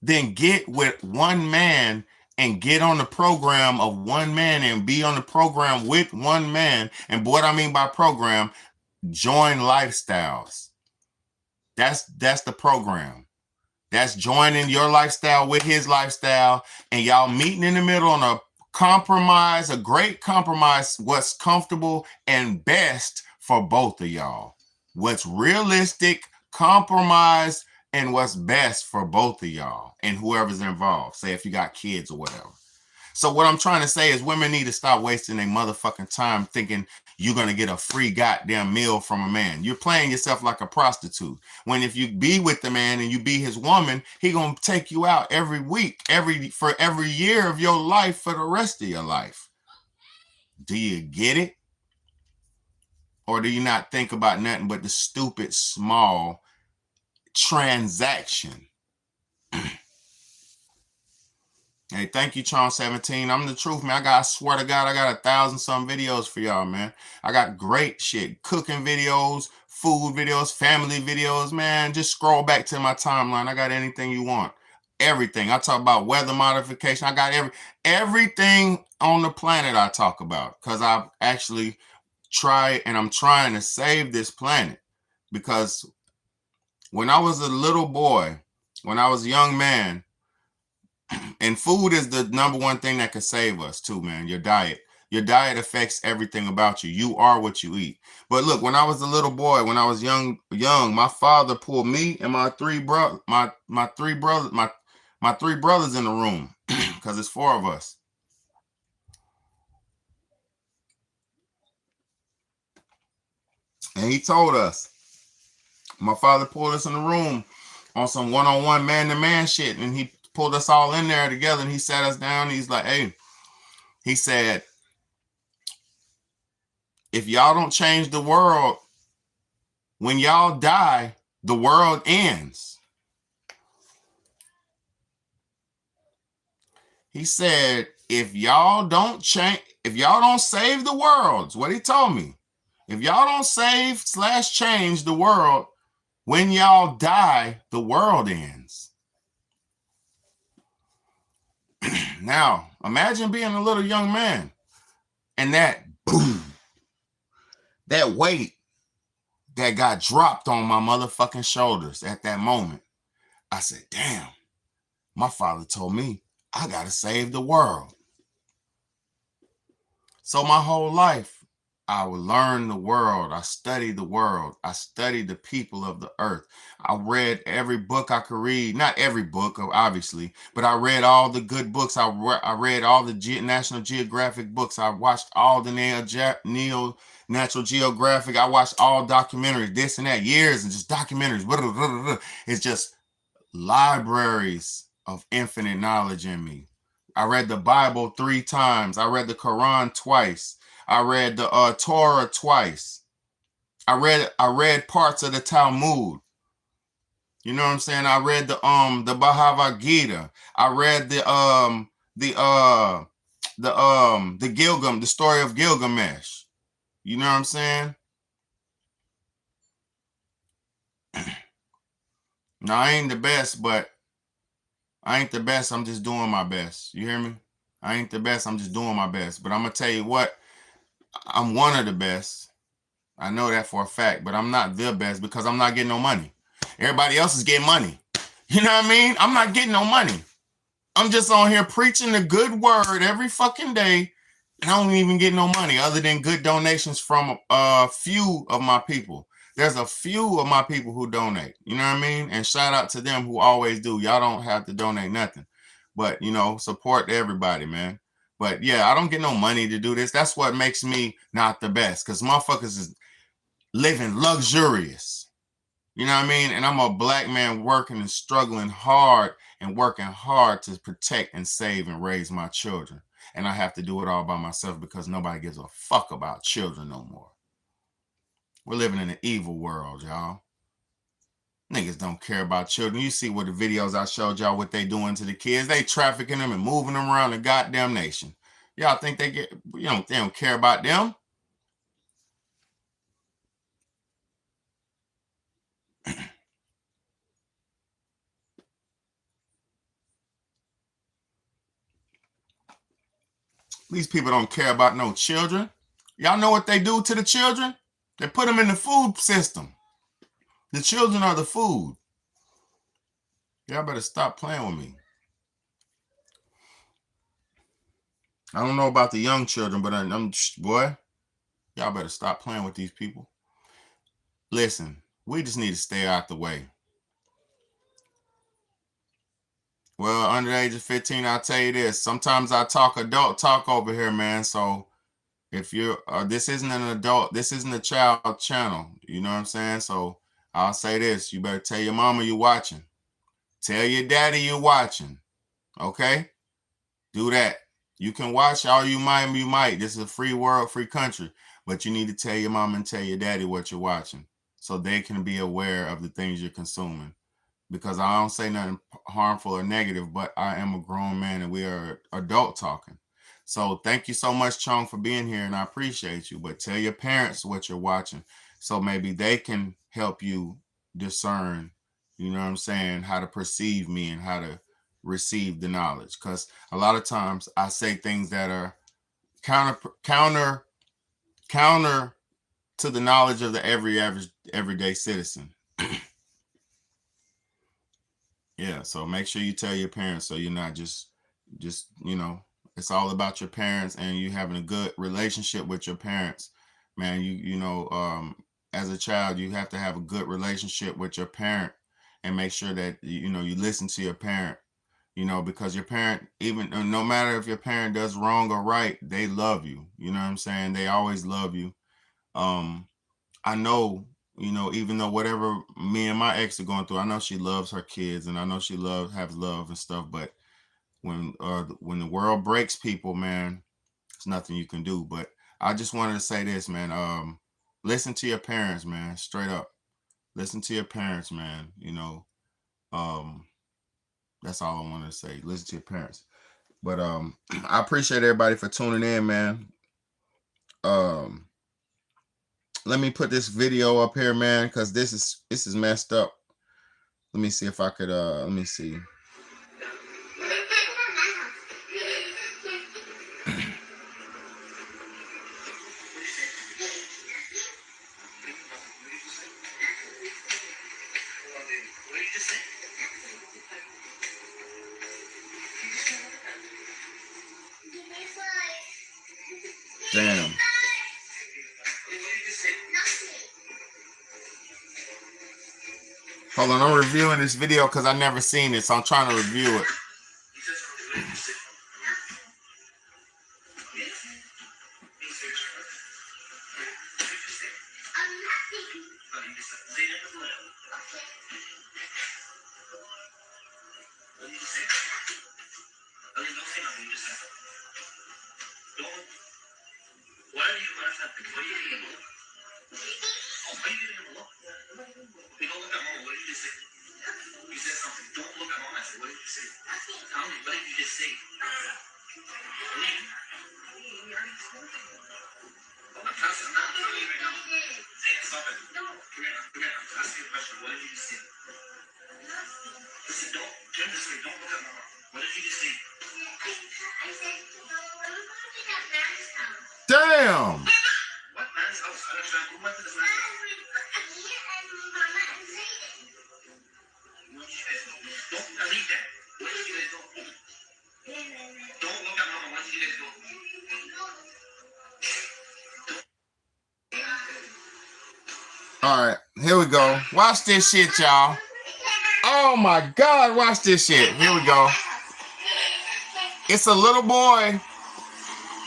than get with one man and get on the program of one man and be on the program with one man. And what I mean by program, join lifestyles. That's the program. That's joining your lifestyle with his lifestyle, and y'all meeting in the middle on a compromise, a great compromise, what's comfortable and best for both of y'all. What's realistic, compromise, and what's best for both of y'all and whoever's involved. Say if you got kids or whatever. So what I'm trying to say is women need to stop wasting their motherfucking time thinking you're going to get a free goddamn meal from a man. You're playing yourself like a prostitute. When if you be with the man and you be his woman, he going to take you out every week, for every year of your life for the rest of your life. Do you get it? Or do you not think about nothing but the stupid small transaction? Hey, thank you, Charm 17. I'm the truth, man. I swear to God, I got 1,000 some videos for y'all, man. I got great shit. Cooking videos, food videos, family videos, man. Just scroll back to my timeline. I got anything you want. Everything. I talk about weather modification. I got everything on the planet I talk about, because I've actually tried and I'm trying to save this planet. Because when I was a little boy, when I was a young man, and food is the number one thing that could save us too, man. Your diet. Your diet affects everything about you. You are what you eat. But look, when I was a little boy, when I was young, my father pulled me and my three brothers in the room, because it's 4 of us. And he told us, my father pulled us in the room on some one-on-one man-to-man shit, and he pulled us all in there together, and he sat us down. He's like, hey, he said, if y'all don't change the world, when y'all die, the world ends. He said, if y'all don't save the world, is what he told me. If y'all don't save/change the world, when y'all die, the world ends. Now, imagine being a little young man and that boom, that weight that got dropped on my motherfucking shoulders at that moment. I said, damn, my father told me I gotta save the world. So my whole life, I would learn the world. I studied the world. I studied the people of the earth. I read every book I could read. Not every book, obviously, but I read all the good books. I read all the National Geographic books. I watched all the Natural Geographic. I watched all documentaries, this and that, years and just documentaries. It's just libraries of infinite knowledge in me. I read the Bible 3 times. I read the Quran twice. I read the Torah twice. I read parts of the Talmud. You know what I'm saying? I read the Bhagavad Gita. I read the the story of Gilgamesh. You know what I'm saying? Now I ain't the best, but I ain't the best. I'm just doing my best. You hear me? I ain't the best. I'm just doing my best. But I'm gonna tell you what, I'm one of the best. I know that for a fact, but I'm not the best because I'm not getting no money. Everybody else is getting money. You know what I mean? I'm not getting no money. I'm just on here preaching the good word every fucking day, and I don't even get no money other than good donations from a few of my people. There's a few of my people who donate. You know what I mean? And shout out to them who always do. Y'all don't have to donate nothing, but you know, support everybody, man. But yeah, I don't get no money to do this. That's what makes me not the best, because motherfuckers is living luxurious. You know what I mean? And I'm a black man working and struggling hard and working hard to protect and save and raise my children. And I have to do it all by myself because nobody gives a fuck about children no more. We're living in an evil world, y'all. Niggas don't care about children. You see what the videos I showed y'all, what they doing to the kids. They trafficking them and moving them around the goddamn nation. Y'all think they don't care about them? These people don't care about no children. Y'all know what they do to the children? They put them in the food system. The children are the food. Y'all better stop playing with me. I don't know about the young children, but boy, y'all better stop playing with these people. Listen, we just need to stay out the way. Well, under the age of 15, I'll tell you this. Sometimes I talk adult talk over here, man. So if you're, this isn't an adult, this isn't a child channel. You know what I'm saying? So I'll say this. You better tell your mama you're watching. Tell your daddy you're watching. Okay? Do that. You can watch all you might. This is a free world, free country. But you need to tell your mom and tell your daddy what you're watching so they can be aware of the things you're consuming. Because I don't say nothing harmful or negative, but I am a grown man and we are adult talking. So thank you so much, Chong, for being here, and I appreciate you. But tell your parents what you're watching so maybe they can help you discern, you know what I'm saying, how to perceive me and how to receive the knowledge. Because a lot of times I say things that are counter to the knowledge of the everyday citizen. Yeah, so make sure you tell your parents so you're not just you know, it's all about your parents and you having a good relationship with your parents. Man, you know, as a child, you have to have a good relationship with your parent and make sure that you know you listen to your parent, you know, because your parent, even no matter if your parent does wrong or right, they love you. You know what I'm saying? They always love you. I know, you know, even though whatever me and my ex are going through, I know she loves her kids and I know she has love and stuff. But when the world breaks people, man, there's nothing you can do. But I just wanted to say this, man. Listen to your parents, man. Straight up, listen to your parents, man. You know, that's all I wanted to say. Listen to your parents. But I appreciate everybody for tuning in, man. Um, let me put this video up here, man, because this is messed up. Let me see if I could let me see. Damn. Hold on, I'm reviewing this video because I never seen it, so I'm trying to review it.
You said something. Don't look at mom. I said, what did you say? Tell me, what did you just say? I'm not telling you right now. Hey, stop it. Come here. I'm asking you a question. What did you just say? Listen, don't turn this way. Don't look at mama. What did you just say? I said, we're going to that man's house.
Damn.
What man's house? I don't know. Who went to this man's house? Me and Mama and Zayden. Where did you guys go? Don't leave that. Where did you guys go? Don't look at mama. Where did you guys go?
All right, here we go. Watch this shit, y'all. Oh my God, watch this shit. Here we go. It's a little boy,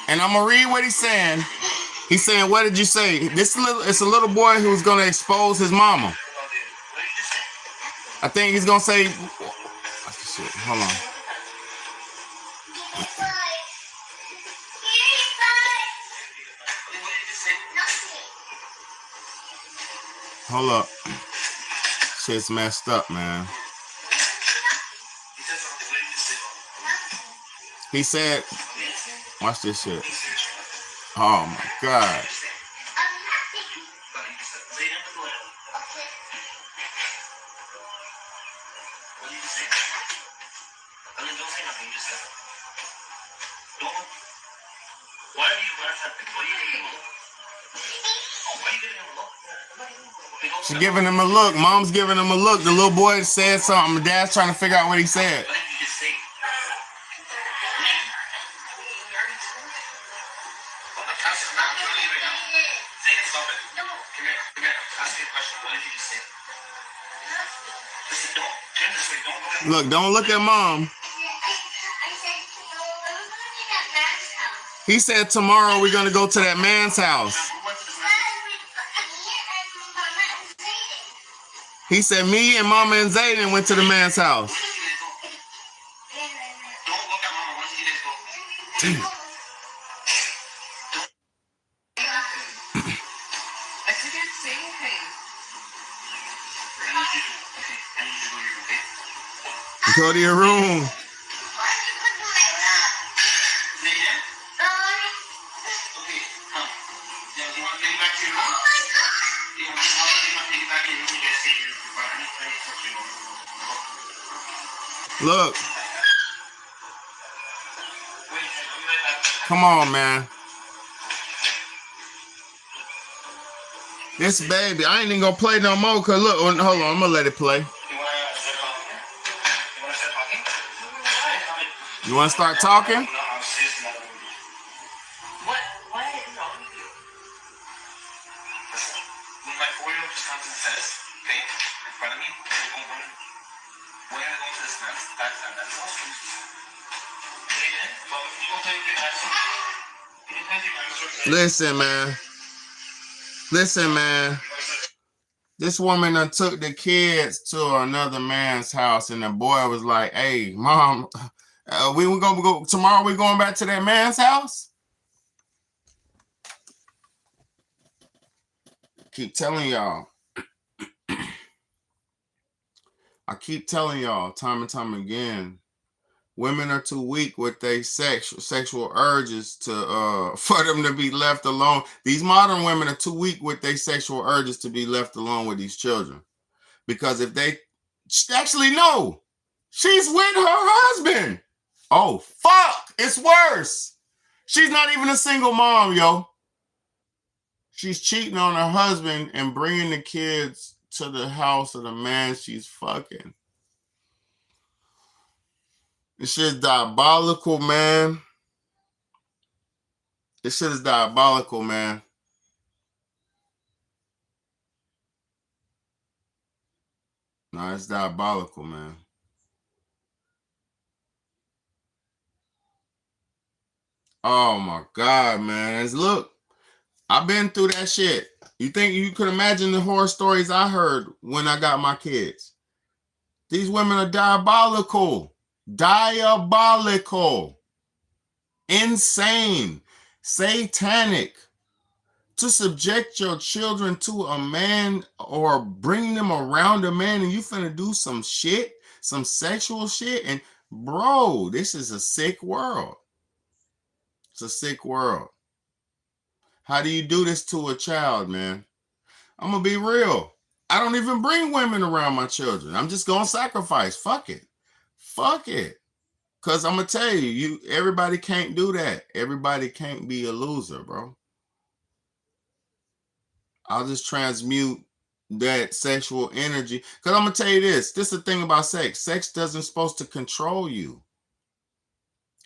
and I'm gonna read what he's saying. He's saying, "What did you say?" It's a little boy who's gonna expose his mama. I think he's gonna say, watch this shit. Hold on. Hold up. Shit's messed up, man. He said, watch this shit. Oh my God. She's giving him a look. Mom's giving him a look. The little boy said something. Dad's trying to figure out what he said. Look, don't look at mom. He said tomorrow we're going to go to that man's house. He said me and Mama and Zayden went to the man's house. Go to your room. Look. Come on, man. This baby, I ain't even gonna play no more, cause look, hold on, I'm gonna let it play. You wanna start talking? Listen, man. Listen, man. This woman done took the kids to another man's house, and the boy was like, "Hey, mom, we gonna go tomorrow. We going back to that man's house." Keep telling y'all. I keep telling y'all time and time again. Women are too weak with their sexual urges to for them to be left alone. These modern women are too weak with their sexual urges to be left alone with these children. Because if they actually no, she's with her husband. Oh, fuck. It's worse. She's not even a single mom, yo. She's cheating on her husband and bringing the kids to the house of the man she's fucking. This shit is diabolical, man. This shit is diabolical, man. No, it's diabolical, man. Oh my God, man. Look, I've been through that shit. You think you could imagine the horror stories I heard when I got my kids? These women are diabolical. Diabolical. Insane. Satanic. to subject your children to a man or bring them around a man, and you finna do some shit, some sexual shit. And bro, this is a sick world. It's a sick world. How do you do this to a child, man? I'm gonna be real. I don't even bring women around my children. I'm just gonna sacrifice. Fuck it. Fuck it. Cause I'm gonna tell you, everybody can't do that. Everybody can't be a loser, bro. I'll just transmute that sexual energy. Cause I'm gonna tell you this. This is the thing about sex. Sex doesn't supposed to control you.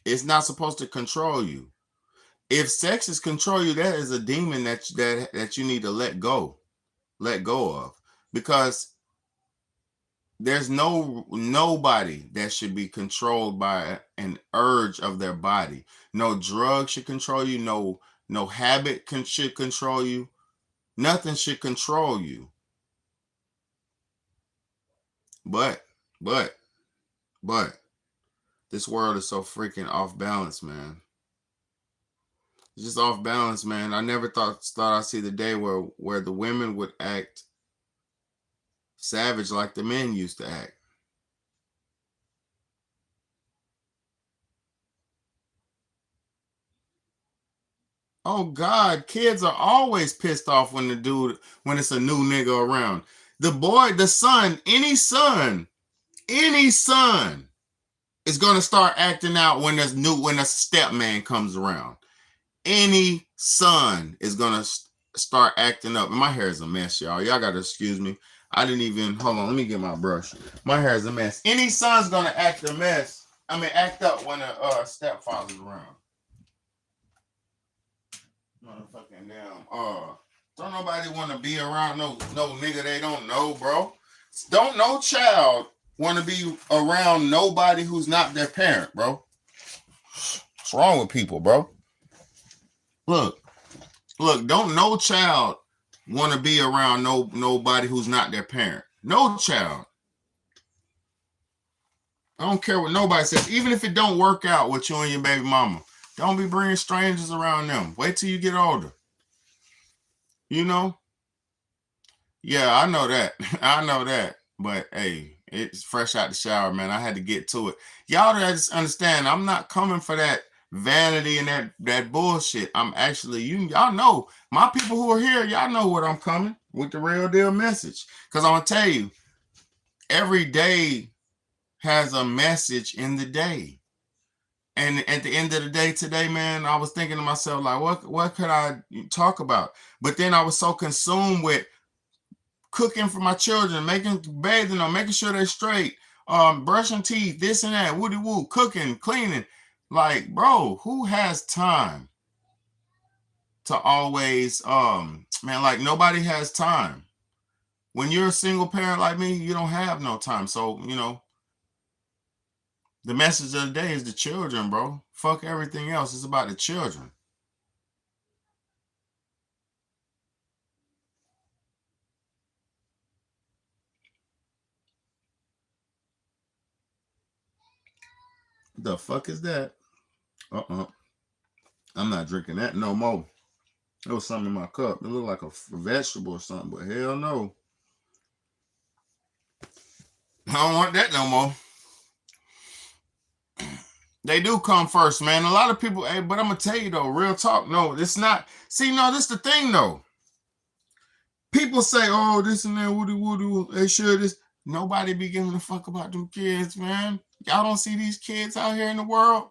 It's not supposed to control you. If sex is control you, that is a demon that you need to let go of. Because there's nobody that should be controlled by an urge of their body. No drug should control you. No habit should control you. Nothing should control you. But this world is so freaking off balance, man. It's just off balance, man. I never thought I'd see the day where the women would act savage like the men used to act. Oh God, kids are always pissed off when it's a new nigga around. The son, any son is gonna start acting out when a step man comes around. Any son is gonna start acting up. And my hair is a mess, y'all. Y'all gotta excuse me. I didn't even hold on. Let me get my brush. My hair is a mess. Any son's gonna act up when a stepfather's around. Motherfucking damn. Don't nobody want to be around no nigga they don't know, bro. Don't no child want to be around nobody who's not their parent, bro. What's wrong with people, bro? Look, don't no child want to be around nobody who's not their parent. No child. I don't care what nobody says. Even if it don't work out with you and your baby mama, don't be bringing strangers around them. Wait till you get older. You know? Yeah, I know that. I know that. But hey, it's fresh out the shower, man. I had to get to it. Y'all just understand, I'm not coming for that vanity and that bullshit. I'm actually, y'all know, my people who are here, y'all know what I'm coming with, the real deal message. Because I'm going to tell you, every day has a message in the day. And at the end of the day today, man, I was thinking to myself, like, what could I talk about? But then I was so consumed with cooking for my children, bathing them, making sure they're straight, brushing teeth, this and that, woody woo, cooking, cleaning. Like, bro, who has time to always, man, like nobody has time. When you're a single parent like me, you don't have no time. So, the message of the day is the children, bro. Fuck everything else. It's about the children. The fuck is that? I'm not drinking that no more. There was something in my cup. It looked like a vegetable or something, but hell no. I don't want that no more. They do come first, man. A lot of people, hey, but I'm gonna tell you though, real talk. No, it's not. See, no, this the thing though. People say, oh, this and that, woody, they should this. Nobody be giving a fuck about them kids, man. Y'all don't see these kids out here in the world.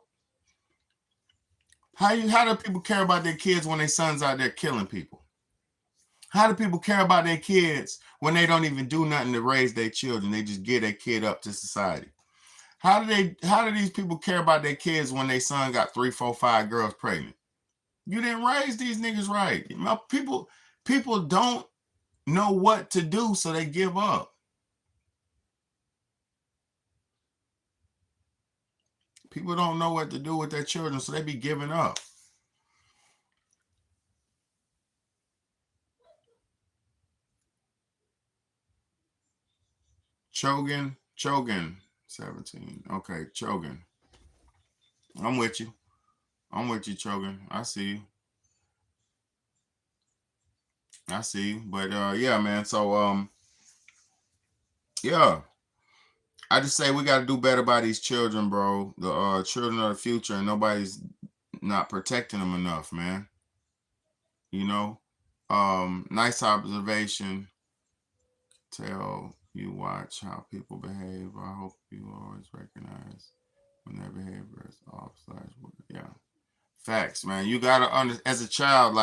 How do people care about their kids when their sons out there killing people? How do people care about their kids when they don't even do nothing to raise their children? They just give their kid up to society. How do these people care about their kids when their son got 3, 4, 5 girls pregnant? You didn't raise these niggas right. People don't know what to do, so they give up. People don't know what to do with their children, so they be giving up. Chogan, 17. Okay, Chogan. I'm with you, Chogan. I see you. I see. But yeah, man. So yeah. I just say we got to do better by these children, bro. The children of the future, and nobody's not protecting them enough, man. You know, nice observation. Tell you watch how people behave. I hope you always recognize when their behavior is off slash. Yeah, facts, man. You gotta as a child,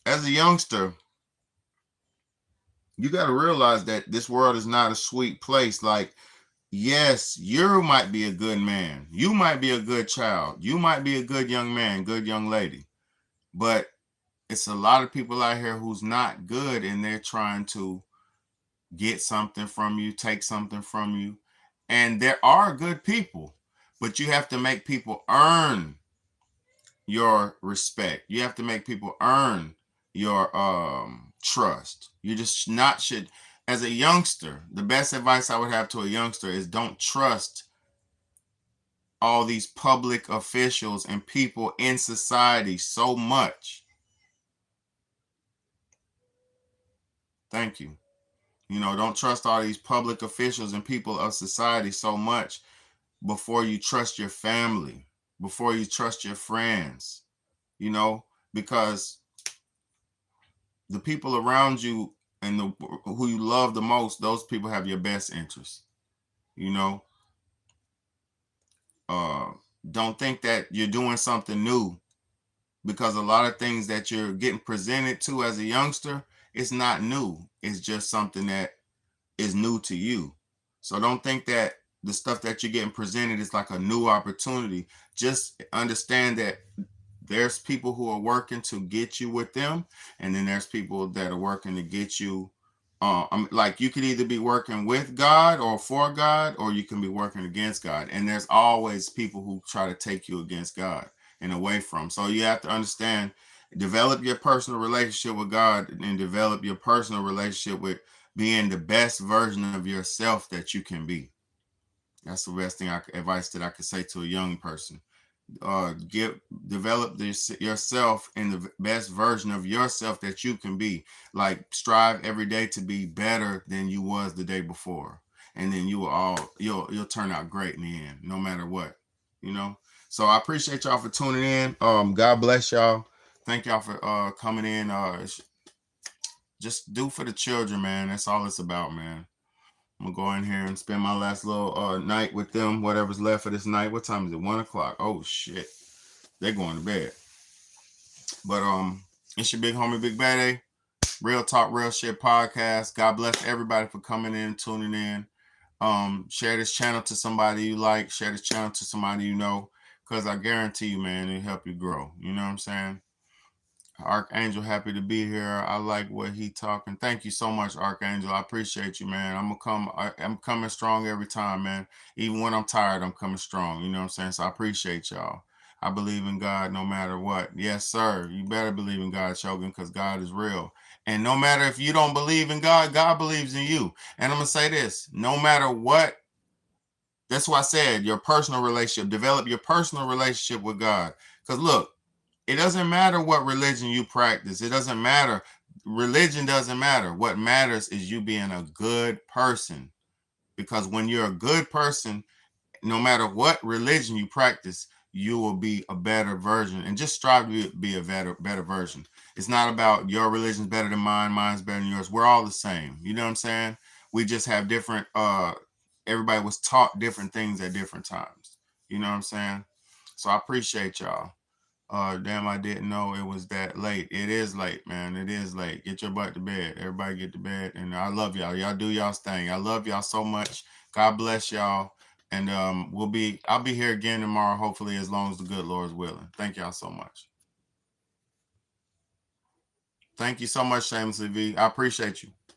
as a youngster, you gotta realize that this world is not a sweet place. Like, yes, you might be a good man. You might be a good child. You might be a good young man, good young lady. But it's a lot of people out here who's not good, and they're trying to get something from you, take something from you. And there are good people, but you have to make people earn your respect. You have to make people earn your trust. You just not should as a youngster, the best advice I would have to a youngster is don't trust all these public officials and people in society so much. Thank you. You know, don't trust all these public officials and people of society so much before you trust your family, before you trust your friends, you know, because the people around you and who you love the most, those people have your best interests, you know. Uh, don't think that you're doing something new because a lot of things that you're getting presented to as a youngster, it's not new. It's just something that is new to you. So don't think that the stuff that you're getting presented is like a new opportunity. Just understand that there's people who are working to get you with them, and then there's people that are working to get you. Like you could either be working with God or for God, or you can be working against God. And there's always people who try to take you against God and away from. So you have to understand, develop your personal relationship with God, and develop your personal relationship with being the best version of yourself that you can be. That's the best advice that I could say to a young person. Develop yourself in the best version of yourself that you can be. Like strive every day to be better than you was the day before, and then you'll turn out great in the end, no matter what, you know. So I appreciate y'all for tuning in. God bless y'all. Thank y'all for coming in. Just do for the children, man. That's all it's about, man. I'm gonna go in here and spend my last little night with them, whatever's left of this night. What time is it? 1 o'clock. Oh shit. They're going to bed. But it's your big homie, Big Bad A. Real Talk, Real Shit podcast. God bless everybody for coming in, tuning in. Share this channel to somebody you like. Share this channel to somebody you know. Because I guarantee you, man, it'll help you grow. You know what I'm saying? Archangel, happy to be here. I like what he talking. Thank you so much, Archangel. I appreciate you, man. I'm coming strong every time, man. Even when I'm tired, I'm coming strong. You know what I'm saying? So I appreciate y'all. I believe in God no matter what. Yes, sir. You better believe in God, Shogun, because God is real. And no matter if you don't believe in God, God believes in you. And I'm gonna say this: no matter what, that's why I said your personal relationship. Develop your personal relationship with God. Because look, it doesn't matter what religion you practice. It doesn't matter. Religion doesn't matter. What matters is you being a good person. Because when you're a good person, no matter what religion you practice, you will be a better version. And just strive to be a better version. It's not about your religion's better than mine, mine's better than yours. We're all the same. You know what I'm saying? We just have different, everybody was taught different things at different times. You know what I'm saying? So I appreciate y'all. Damn, I didn't know it was that late. It is late, man. It is late. Get your butt to bed. Everybody get to bed. And I love y'all. Y'all do y'all's thing. I love y'all so much. God bless y'all. And I'll be here again tomorrow, hopefully, as long as the good Lord's willing. Thank y'all so much. Thank you so much, Shamelessly V. I appreciate you.